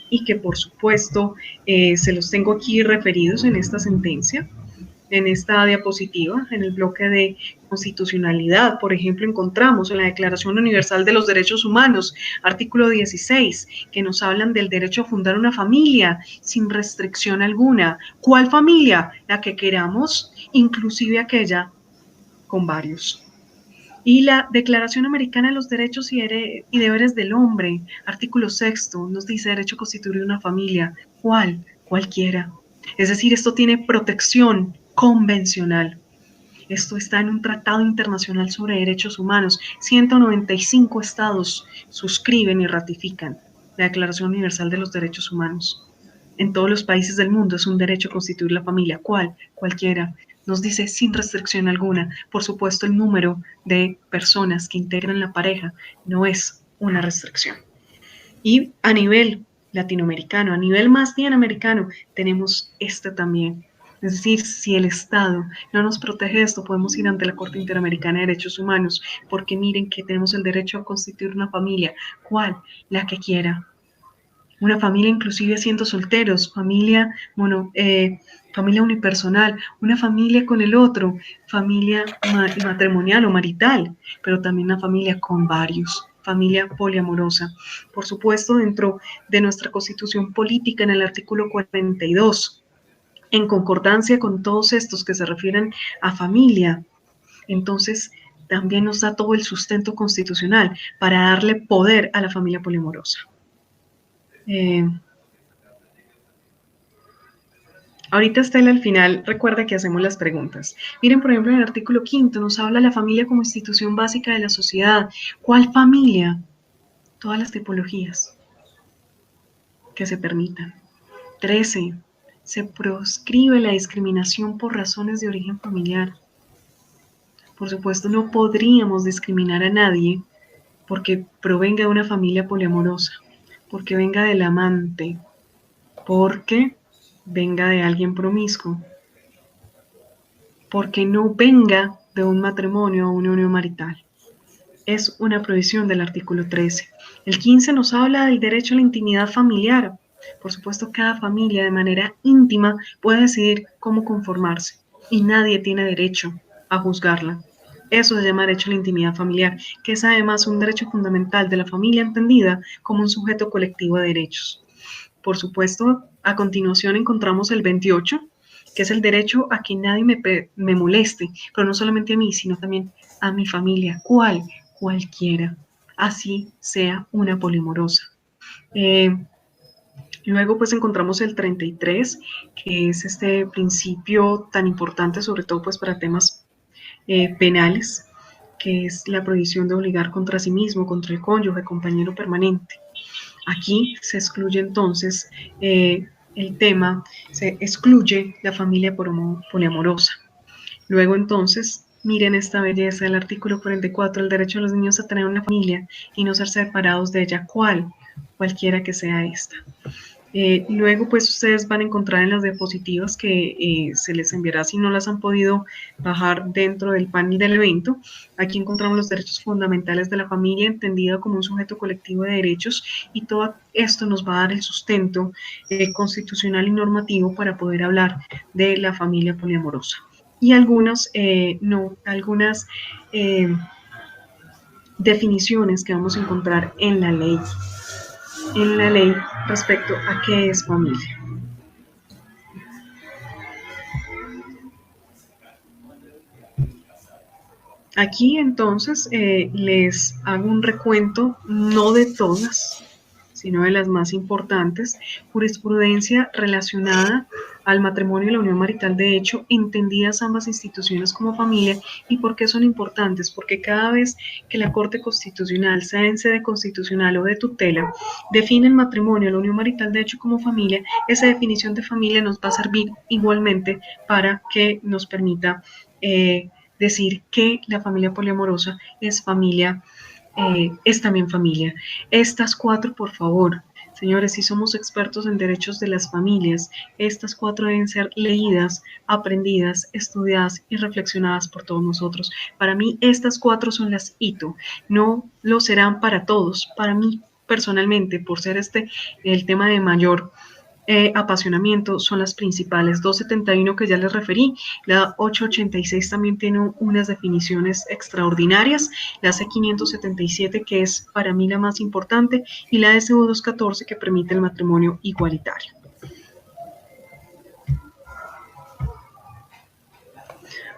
y que, por supuesto, se los tengo aquí referidos en esta sentencia, en esta diapositiva, en el bloque de constitucionalidad. Por ejemplo, encontramos en la Declaración Universal de los Derechos Humanos, artículo 16, que nos hablan del derecho a fundar una familia sin restricción alguna. ¿Cuál familia? La que queramos, inclusive aquella con varios. Y la Declaración Americana de los Derechos y Deberes del Hombre, artículo 6, nos dice derecho a constituir una familia. ¿Cuál? Cualquiera. Es decir, esto tiene protección convencional. Esto está en un tratado internacional sobre derechos humanos. 195 estados suscriben y ratifican la Declaración Universal de los Derechos Humanos. En todos los países del mundo es un derecho a constituir la familia. ¿Cuál? Cualquiera. Nos dice sin restricción alguna. Por supuesto, el número de personas que integran la pareja no es una restricción. Y a nivel latinoamericano, a nivel más bien americano, tenemos este también. Es decir, si el Estado no nos protege esto, podemos ir ante la Corte Interamericana de Derechos Humanos, porque miren que tenemos el derecho a constituir una familia. ¿Cuál? La que quiera. Una familia inclusive siendo solteros, familia unipersonal, una familia con el otro, familia matrimonial o marital, pero también una familia con varios, familia poliamorosa. Por supuesto, dentro de nuestra Constitución política, en el artículo 42, en concordancia con todos estos que se refieren a familia, entonces también nos da todo el sustento constitucional para darle poder a la familia poliamorosa. Ahorita Estela al final recuerda que hacemos las preguntas. Miren, por ejemplo, en el artículo 5 nos habla de la familia como institución básica de la sociedad. ¿Cuál familia? Todas las tipologías que se permitan. 13. Se proscribe la discriminación por razones de origen familiar. Por supuesto, no podríamos discriminar a nadie porque provenga de una familia poliamorosa, porque venga del amante, porque venga de alguien promiscuo, porque no venga de un matrimonio o una unión marital. Es una prohibición del artículo 13. El 15 nos habla del derecho a la intimidad familiar. Por supuesto, cada familia de manera íntima puede decidir cómo conformarse y nadie tiene derecho a juzgarla. Eso se llama derecho a la intimidad familiar, que es además un derecho fundamental de la familia entendida como un sujeto colectivo de derechos. Por supuesto, a continuación encontramos el 28, que es el derecho a que nadie me moleste, pero no solamente a mí, sino también a mi familia. ¿Cuál? Cualquiera, así sea una polimorosa. Luego pues encontramos el 33, que es este principio tan importante, sobre todo pues para temas penales, que es la prohibición de obligar contra sí mismo, contra el cónyuge, compañero permanente. Aquí se excluye entonces el tema, se excluye la familia poliamorosa. Luego entonces, miren esta belleza, el artículo 44, el derecho de los niños a tener una familia y no ser separados de ella, cualquiera que sea esta. Luego, pues ustedes van a encontrar en las diapositivas que se les enviará si no las han podido bajar dentro del panel del evento. Aquí encontramos los derechos fundamentales de la familia, entendida como un sujeto colectivo de derechos, y todo esto nos va a dar el sustento constitucional y normativo para poder hablar de la familia poliamorosa. Y algunas definiciones que vamos a encontrar en la ley respecto a qué es familia. Aquí entonces les hago un recuento, no de todas, sino de las más importantes, jurisprudencia relacionada al matrimonio y la unión marital de hecho, entendidas ambas instituciones como familia. ¿Y por qué son importantes? Porque cada vez que la Corte Constitucional, sea en sede constitucional o de tutela, define el matrimonio, la unión marital de hecho como familia, esa definición de familia nos va a servir igualmente para que nos permita decir que la familia poliamorosa es familia, es también familia. Estas cuatro, por favor, señores, si somos expertos en derechos de las familias, estas cuatro deben ser leídas, aprendidas, estudiadas y reflexionadas por todos nosotros. Para mí, estas cuatro son las hito. No lo serán para todos. Para mí, personalmente, por ser el tema de mayor apasionamiento, son las principales. 271 que ya les referí, la 886 también tiene unas definiciones extraordinarias, la C577 que es para mí la más importante y la SU 214 que permite el matrimonio igualitario.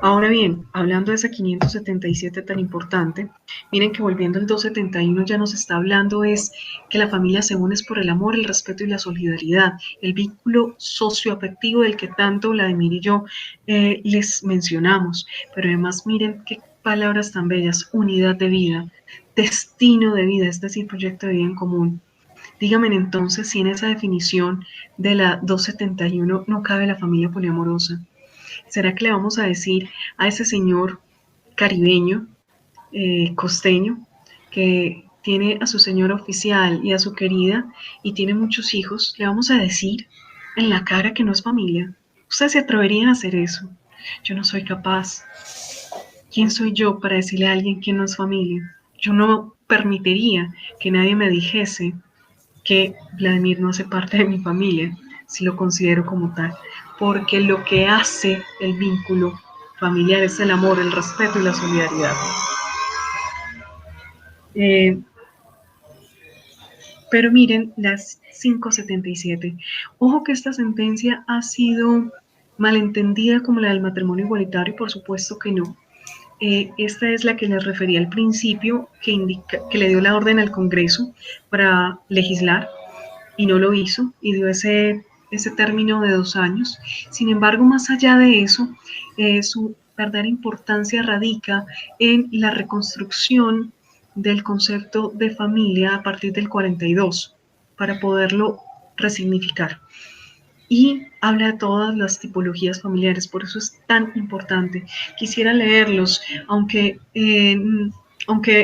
Ahora bien, hablando de esa 577 tan importante, miren que volviendo al 271 ya nos está hablando es que la familia se une por el amor, el respeto y la solidaridad, el vínculo socioafectivo del que tanto Vladimir y yo les mencionamos. Pero además miren qué palabras tan bellas, unidad de vida, destino de vida, es decir, proyecto de vida en común. Díganme entonces si en esa definición de la 271 no cabe la familia poliamorosa. ¿Será que le vamos a decir a ese señor caribeño, costeño, que tiene a su señora oficial y a su querida y tiene muchos hijos, le vamos a decir en la cara que no es familia? ¿Ustedes se atreverían a hacer eso? Yo no soy capaz. ¿Quién soy yo para decirle a alguien que no es familia? Yo no permitiría que nadie me dijese que Vladimir no hace parte de mi familia, si lo considero como tal, porque lo que hace el vínculo familiar es el amor, el respeto y la solidaridad. Pero miren las 577. Ojo que esta sentencia ha sido malentendida como la del matrimonio igualitario, y por supuesto que no. Esta es la que les refería al principio, que le dio la orden al Congreso para legislar y no lo hizo y dio ese término de 2 años. Sin embargo, más allá de eso, su verdadera importancia radica en la reconstrucción del concepto de familia a partir del 42 para poderlo resignificar. Y habla de todas las tipologías familiares, por eso es tan importante. Quisiera leerlos, aunque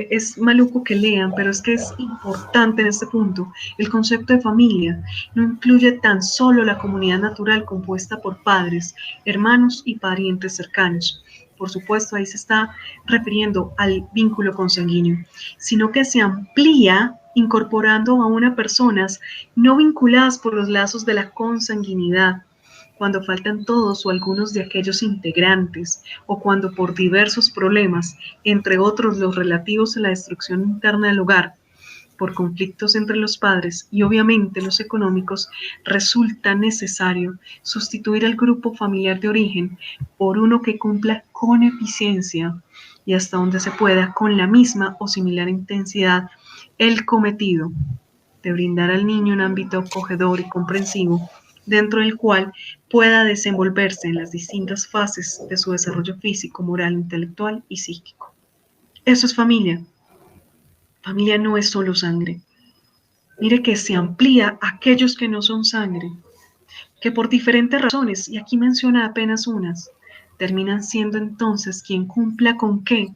es maluco que lean, pero es que es importante en este punto. El concepto de familia no incluye tan solo la comunidad natural compuesta por padres, hermanos y parientes cercanos. Por supuesto, ahí se está refiriendo al vínculo consanguíneo, sino que se amplía incorporando aún a personas no vinculadas por los lazos de la consanguinidad, cuando faltan todos o algunos de aquellos integrantes, o cuando por diversos problemas, entre otros los relativos a la destrucción interna del hogar, por conflictos entre los padres y obviamente los económicos, resulta necesario sustituir al grupo familiar de origen por uno que cumpla con eficiencia y hasta donde se pueda con la misma o similar intensidad el cometido de brindar al niño un ámbito acogedor y comprensivo dentro del cual pueda desenvolverse en las distintas fases de su desarrollo físico, moral, intelectual y psíquico. Eso es familia. Familia no es solo sangre. Mire que se amplía a aquellos que no son sangre. que por diferentes razones, y aquí menciona apenas unas, terminan siendo entonces quien cumpla con qué,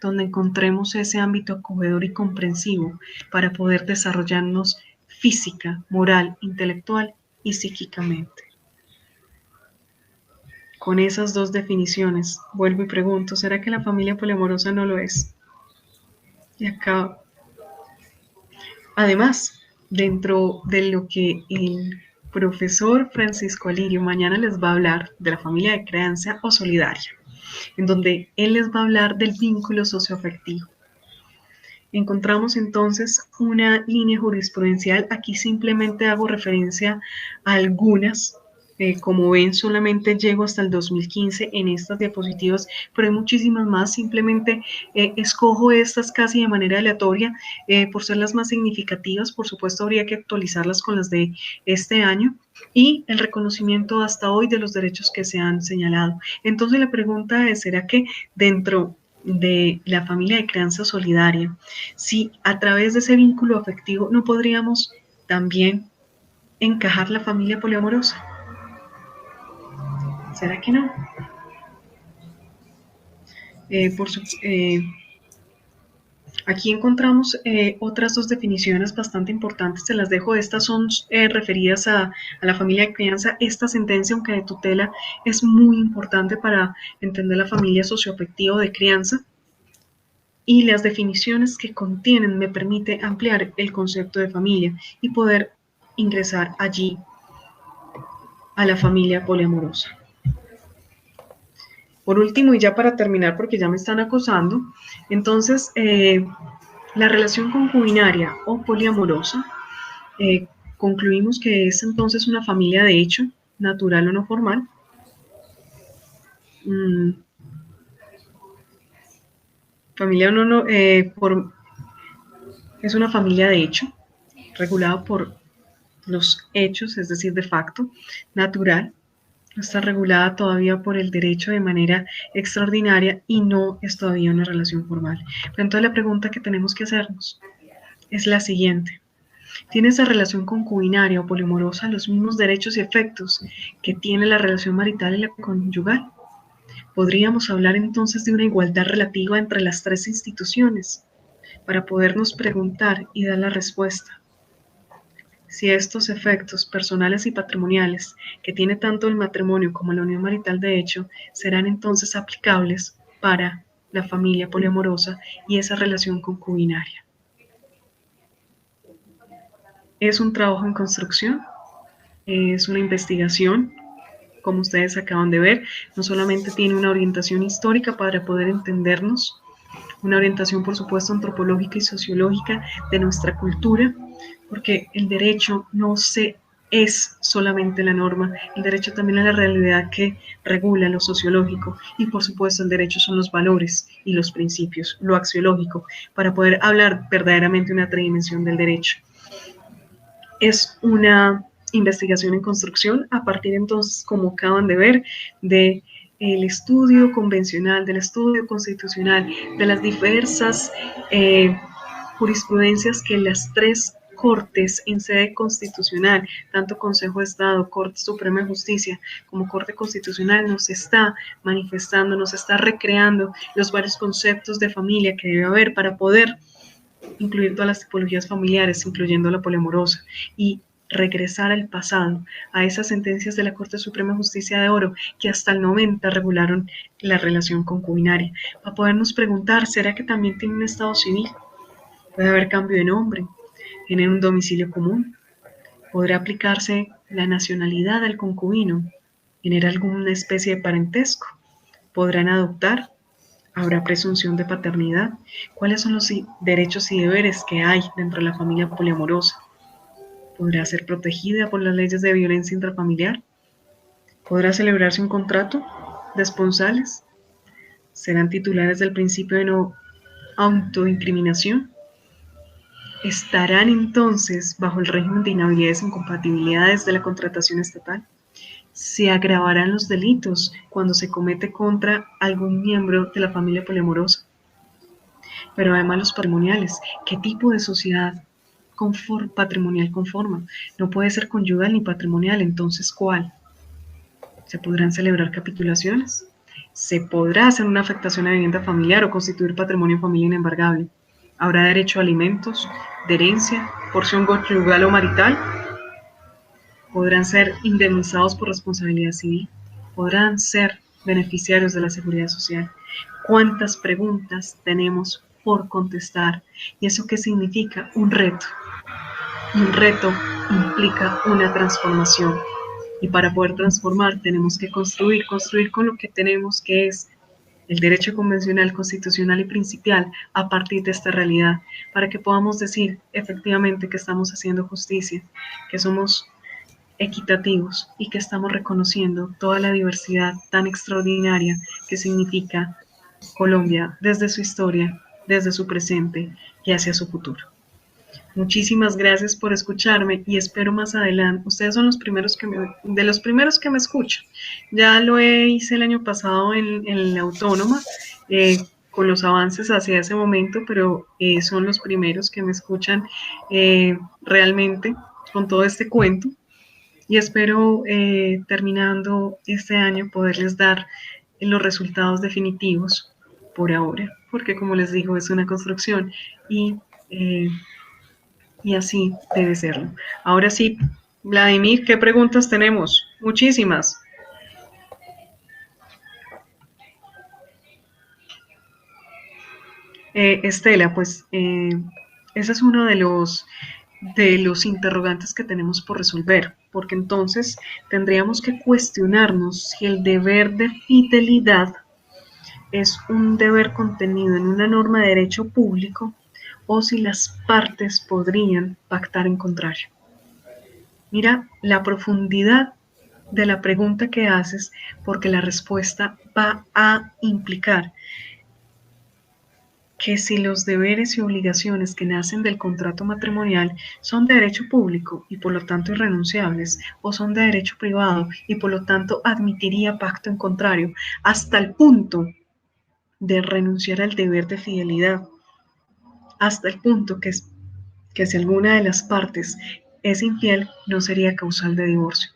donde encontremos ese ámbito acogedor y comprensivo para poder desarrollarnos física, moral, intelectual y psíquicamente. Con esas dos definiciones, vuelvo y pregunto, ¿será que la familia poliamorosa no lo es? Y acá, además, dentro de lo que el profesor Francisco Alirio mañana les va a hablar de la familia de crianza o solidaria, en donde él les va a hablar del vínculo socioafectivo. Encontramos entonces una línea jurisprudencial, aquí simplemente hago referencia a algunas, como ven solamente llego hasta el 2015 en estas diapositivas, pero hay muchísimas más, simplemente escojo estas casi de manera aleatoria por ser las más significativas, por supuesto habría que actualizarlas con las de este año, y el reconocimiento hasta hoy de los derechos que se han señalado. Entonces la pregunta es, ¿será que dentro de la familia de crianza solidaria, si a través de ese vínculo afectivo no podríamos también encajar la familia poliamorosa? ¿Será que no? Aquí encontramos otras dos definiciones bastante importantes, se las dejo, estas son referidas a la familia de crianza. Esta sentencia, aunque de tutela, es muy importante para entender la familia socioafectiva de crianza, y las definiciones que contienen me permite ampliar el concepto de familia y poder ingresar allí a la familia poliamorosa. Por último, y ya para terminar, porque ya me están acosando, entonces la relación concubinaria o poliamorosa, concluimos que es entonces una familia de hecho, natural o no formal. Familia o no, es una familia de hecho, regulada por los hechos, es decir, de facto, natural, no está regulada todavía por el derecho de manera extraordinaria y no es todavía una relación formal. Pero entonces la pregunta que tenemos que hacernos es la siguiente. ¿Tiene esa relación concubinaria o poliamorosa los mismos derechos y efectos que tiene la relación marital y la conyugal? ¿Podríamos hablar entonces de una igualdad relativa entre las tres instituciones para podernos preguntar y dar la respuesta? Si estos efectos personales y patrimoniales que tiene tanto el matrimonio como la unión marital de hecho serán entonces aplicables para la familia poliamorosa y esa relación concubinaria. Es un trabajo en construcción, es una investigación, como ustedes acaban de ver, no solamente tiene una orientación histórica para poder entendernos, una orientación por supuesto antropológica y sociológica de nuestra cultura, porque el derecho no es solamente la norma, el derecho también es la realidad que regula lo sociológico y por supuesto el derecho son los valores y los principios, lo axiológico, para poder hablar verdaderamente una tridimensión del derecho. Es una investigación en construcción a partir entonces, como acaban de ver, de el estudio convencional, del estudio constitucional, de las diversas jurisprudencias que las tres cortes en sede constitucional, tanto Consejo de Estado, Corte Suprema de Justicia como Corte Constitucional, nos está manifestando, nos está recreando los varios conceptos de familia que debe haber para poder incluir todas las tipologías familiares, incluyendo la poliamorosa, y regresar al pasado, a esas sentencias de la Corte Suprema de Justicia de Oro que hasta el 90 regularon la relación concubinaria, para podernos preguntar, ¿será que también tiene un estado civil? Puede haber cambio de nombre, tener un domicilio común, podrá aplicarse la nacionalidad al concubino, tener alguna especie de parentesco, podrán adoptar, habrá presunción de paternidad, cuáles son los derechos y deberes que hay dentro de la familia poliamorosa, podrá ser protegida por las leyes de violencia intrafamiliar, podrá celebrarse un contrato de esponsales, serán titulares del principio de no autoincriminación, estarán entonces bajo el régimen de inhabilidades e incompatibilidades de la contratación estatal. Se agravarán los delitos cuando se comete contra algún miembro de la familia poliamorosa. Pero además los patrimoniales, ¿qué tipo de sociedad patrimonial con forma. No puede ser conyugal ni patrimonial, entonces ¿cuál? ¿Se podrán celebrar capitulaciones? ¿Se podrá hacer una afectación a vivienda familiar o constituir patrimonio familiar inembargable? ¿Habrá derecho a alimentos, de herencia, porción conyugal o marital? ¿Podrán ser indemnizados por responsabilidad civil? ¿Podrán ser beneficiarios de la seguridad social? ¿Cuántas preguntas tenemos por contestar? ¿Y eso qué significa? Un reto. Un reto implica una transformación. Y para poder transformar tenemos que construir con lo que tenemos, que es el derecho convencional, constitucional y principial a partir de esta realidad, para que podamos decir efectivamente que estamos haciendo justicia, que somos equitativos y que estamos reconociendo toda la diversidad tan extraordinaria que significa Colombia desde su historia, desde su presente y hacia su futuro. Muchísimas gracias por escucharme y espero más adelante. Ustedes son los primeros de los primeros que me escuchan. Ya lo hice el año pasado en la Autónoma, con los avances hacia ese momento, pero son los primeros que me escuchan realmente con todo este cuento. Y espero terminando este año poderles dar los resultados definitivos por ahora, porque como les digo, es una construcción y eh, y así debe serlo. Ahora sí, Vladimir, ¿qué preguntas tenemos? Muchísimas. Estela, pues ese es uno de los interrogantes que tenemos por resolver, porque entonces tendríamos que cuestionarnos si el deber de fidelidad es un deber contenido en una norma de derecho público o si las partes podrían pactar en contrario. Mira la profundidad de la pregunta que haces, porque la respuesta va a implicar que si los deberes y obligaciones que nacen del contrato matrimonial son de derecho público y por lo tanto irrenunciables, o son de derecho privado y por lo tanto admitiría pacto en contrario, hasta el punto de renunciar al deber de fidelidad, hasta el punto que si alguna de las partes es infiel, no sería causal de divorcio.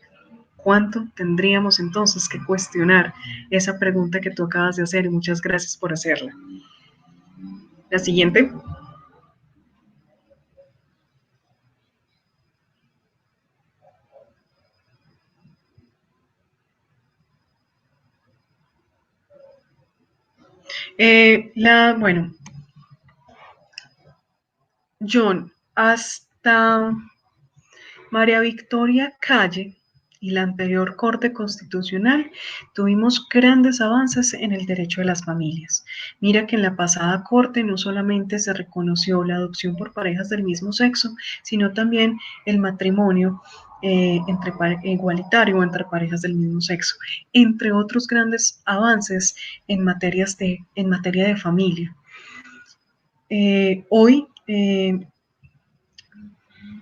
¿Cuánto tendríamos entonces que cuestionar esa pregunta que tú acabas de hacer? Y muchas gracias por hacerla. La siguiente. Bueno, John, hasta María Victoria Calle y la anterior Corte Constitucional tuvimos grandes avances en el derecho de las familias. Mira que en la pasada Corte no solamente se reconoció la adopción por parejas del mismo sexo, sino también el matrimonio igualitario entre parejas del mismo sexo, entre otros grandes avances en materia de familia. Hoy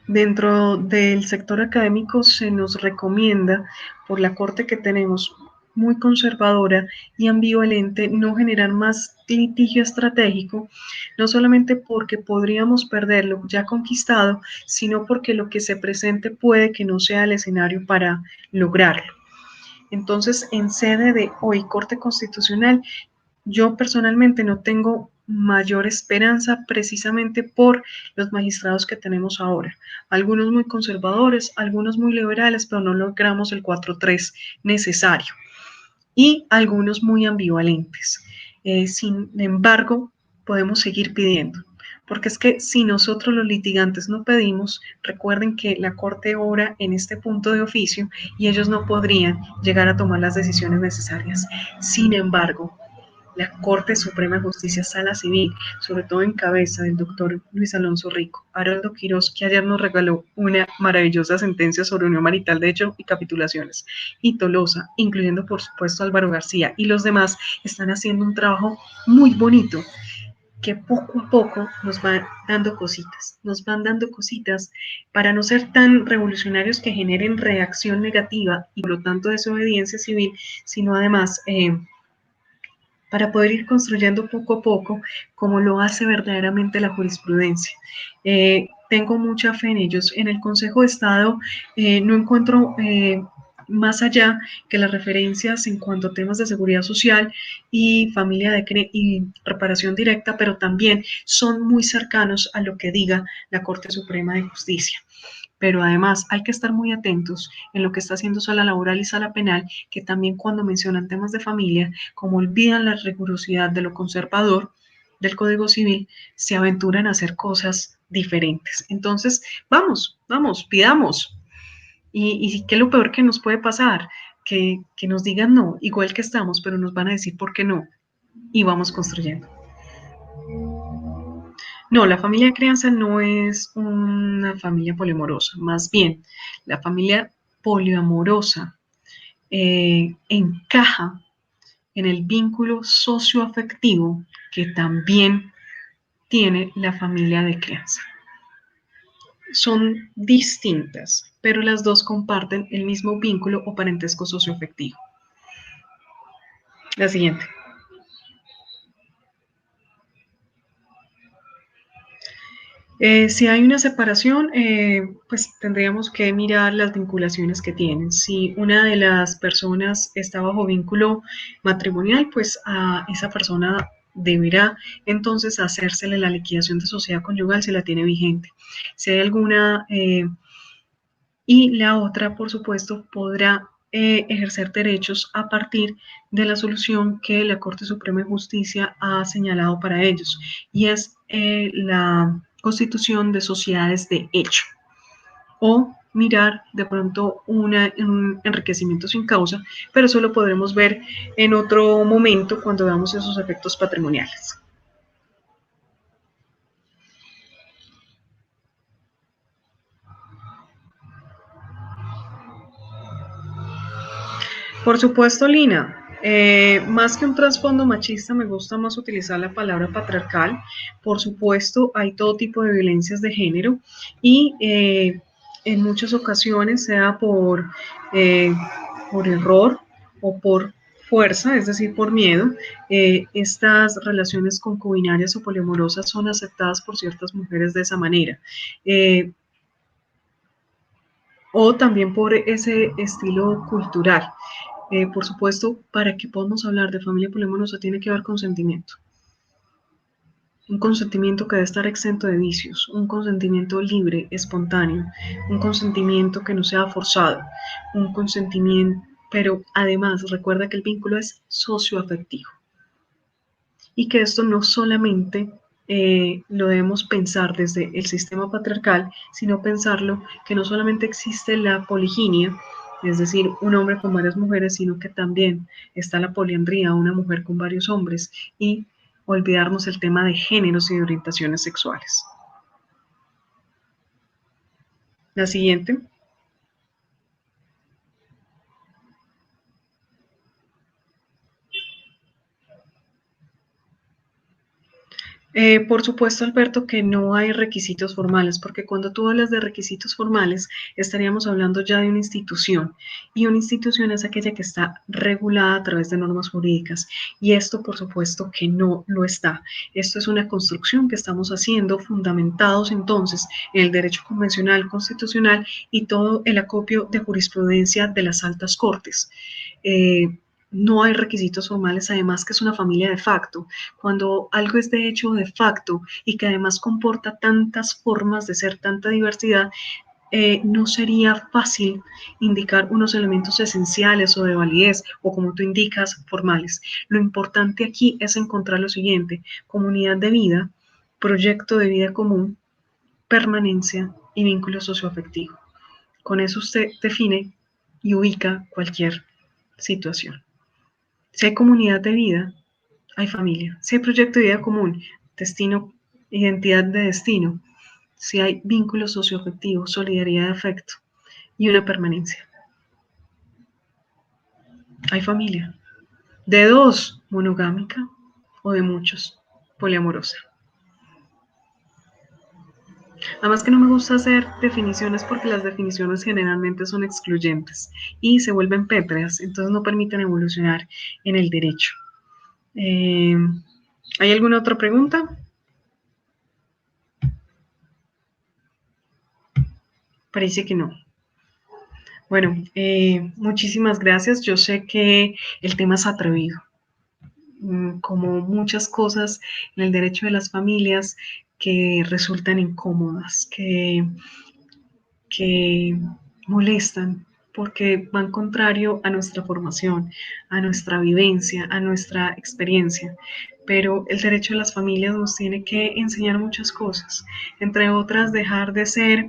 dentro del sector académico se nos recomienda por la corte que tenemos muy conservadora y ambivalente no generar más litigio estratégico, no solamente porque podríamos perder lo ya conquistado, sino porque lo que se presente puede que no sea el escenario para lograrlo. Entonces, en sede de hoy Corte Constitucional, yo personalmente no tengo mayor esperanza precisamente por los magistrados que tenemos ahora. Algunos muy conservadores, algunos muy liberales, pero no logramos el 4-3 necesario. Y algunos muy ambivalentes. Sin embargo, podemos seguir pidiendo. Porque es que si nosotros los litigantes no pedimos, recuerden que la Corte obra en este punto de oficio y ellos no podrían llegar a tomar las decisiones necesarias. Sin embargo, la Corte Suprema de Justicia Sala Civil, sobre todo en cabeza del doctor Luis Alonso Rico, Haroldo Quirós, que ayer nos regaló una maravillosa sentencia sobre unión marital de hecho y capitulaciones, y Tolosa, incluyendo por supuesto Álvaro García y los demás, están haciendo un trabajo muy bonito que poco a poco nos van dando cositas para no ser tan revolucionarios que generen reacción negativa y por lo tanto desobediencia civil, sino además para poder ir construyendo poco a poco como lo hace verdaderamente la jurisprudencia. tengo mucha fe en ellos. En el Consejo de Estado no encuentro más allá que las referencias en cuanto a temas de seguridad social y y reparación directa, pero también son muy cercanos a lo que diga la Corte Suprema de Justicia. Pero además hay que estar muy atentos en lo que está haciendo Sala Laboral y Sala Penal, que también cuando mencionan temas de familia, como olvidan la rigurosidad de lo conservador del Código Civil, se aventuran a hacer cosas diferentes. Entonces, vamos, pidamos. ¿Y qué es lo peor que nos puede pasar? Que nos digan no, igual que estamos, pero nos van a decir por qué no. Y vamos construyendo. No, la familia de crianza no es una familia poliamorosa, más bien la familia poliamorosa encaja en el vínculo socioafectivo que también tiene la familia de crianza. Son distintas, pero las dos comparten el mismo vínculo o parentesco socioafectivo. La siguiente. Si hay una separación, pues tendríamos que mirar las vinculaciones que tienen. Si una de las personas está bajo vínculo matrimonial, pues a esa persona deberá entonces hacérsele la liquidación de sociedad conyugal si la tiene vigente. Si hay alguna, y la otra, por supuesto, podrá ejercer derechos a partir de la solución que la Corte Suprema de Justicia ha señalado para ellos, y es la constitución de sociedades de hecho, o mirar de pronto un enriquecimiento sin causa, pero eso lo podremos ver en otro momento cuando veamos esos efectos patrimoniales. Por supuesto, Lina, más que un trasfondo machista, me gusta más utilizar la palabra patriarcal. Por supuesto, hay todo tipo de violencias de género y en muchas ocasiones, sea por error o por fuerza, es decir, por miedo, estas relaciones concubinarias o poliamorosas son aceptadas por ciertas mujeres de esa manera. O también por ese estilo cultural. Por supuesto, para que podamos hablar de familia poliamorosa tiene que haber consentimiento. Un consentimiento que debe estar exento de vicios, un consentimiento libre, espontáneo, un consentimiento que no sea forzado, un consentimiento, pero además recuerda que el vínculo es socioafectivo y que esto no solamente lo debemos pensar desde el sistema patriarcal, sino pensarlo que no solamente existe la poliginia, es decir, un hombre con varias mujeres, sino que también está la poliandría, una mujer con varios hombres, y olvidarnos el tema de géneros y de orientaciones sexuales. La siguiente. Por supuesto, Alberto, que no hay requisitos formales, porque cuando tú hablas de requisitos formales, estaríamos hablando ya de una institución, y una institución es aquella que está regulada a través de normas jurídicas, y esto, por supuesto, que no lo está. Esto es una construcción que estamos haciendo, fundamentados entonces en el derecho convencional, constitucional y todo el acopio de jurisprudencia de las altas cortes. No hay requisitos formales, además que es una familia de facto. Cuando algo es de hecho de facto y que además comporta tantas formas de ser, tanta diversidad, no sería fácil indicar unos elementos esenciales o de validez o como tú indicas, formales. Lo importante aquí es encontrar lo siguiente: comunidad de vida, proyecto de vida común, permanencia y vínculo socioafectivo. Con eso usted define y ubica cualquier situación. Si hay comunidad de vida, hay familia. Si hay proyecto de vida común, destino, identidad de destino. Si hay vínculo socioafectivo, solidaridad de afecto y una permanencia. Hay familia. De dos, monogámica o de muchos, poliamorosa. Además que no me gusta hacer definiciones porque las definiciones generalmente son excluyentes y se vuelven pétreas, entonces no permiten evolucionar en el derecho. ¿Hay alguna otra pregunta? Parece que no. Bueno, muchísimas gracias. Yo sé que el tema es atrevido, como muchas cosas en el derecho de las familias que resultan incómodas, que molestan, porque van contrario a nuestra formación, a nuestra vivencia, a nuestra experiencia. Pero el derecho de las familias nos tiene que enseñar muchas cosas, entre otras dejar de ser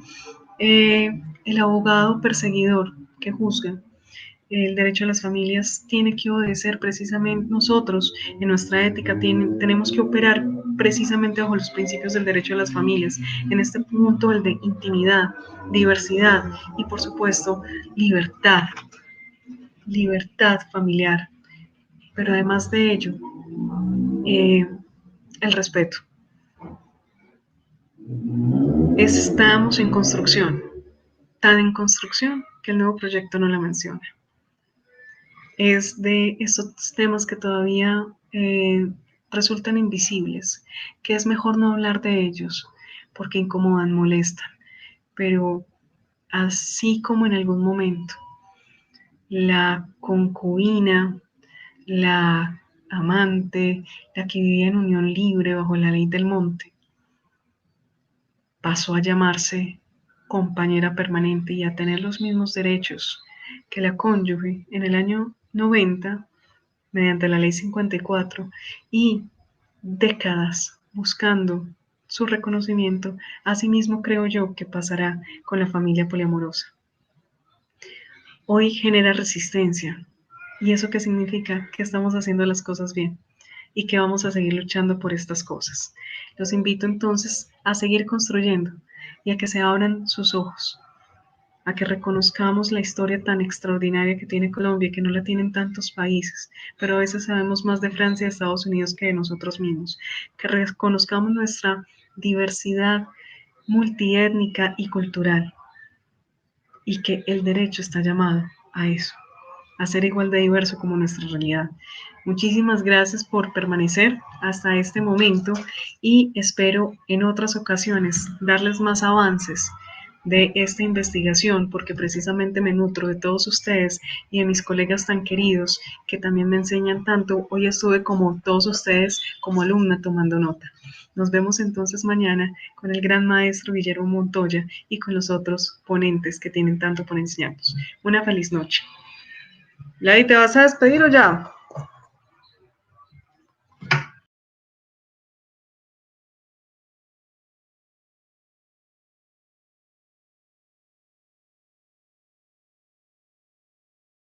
el abogado perseguidor que juzga. El derecho de las familias tiene que obedecer precisamente nosotros, en nuestra ética, tenemos que operar precisamente bajo los principios del derecho de las familias. En este punto, el de intimidad, diversidad y, por supuesto, libertad, libertad familiar. Pero además de ello, eh, el respeto. Estamos en construcción, tan en construcción que el nuevo proyecto no la menciona. Es de estos temas que todavía resultan invisibles, que es mejor no hablar de ellos porque incomodan, molestan, pero así como en algún momento la concubina, la amante, la que vivía en unión libre bajo la ley del monte, pasó a llamarse compañera permanente y a tener los mismos derechos que la cónyuge en el año 90 mediante la ley 54 y décadas buscando su reconocimiento, asimismo creo yo que pasará con la familia poliamorosa. Hoy genera resistencia. ¿Y eso qué significa? Que estamos haciendo las cosas bien y que vamos a seguir luchando por estas cosas. Los invito entonces a seguir construyendo y a que se abran sus ojos, a que reconozcamos la historia tan extraordinaria que tiene Colombia y que no la tienen tantos países, pero a veces sabemos más de Francia y Estados Unidos que de nosotros mismos, que reconozcamos nuestra diversidad multiétnica y cultural y que el derecho está llamado a eso, a ser igual de diverso como nuestra realidad. Muchísimas gracias por permanecer hasta este momento y espero en otras ocasiones darles más avances de esta investigación, porque precisamente me nutro de todos ustedes y de mis colegas tan queridos que también me enseñan tanto. Hoy estuve como todos ustedes como alumna tomando nota. Nos vemos entonces mañana con el gran maestro Guillermo Montoya y con los otros ponentes que tienen tanto por enseñarnos. Una feliz noche. Lady, ¿te vas a despedir o ya?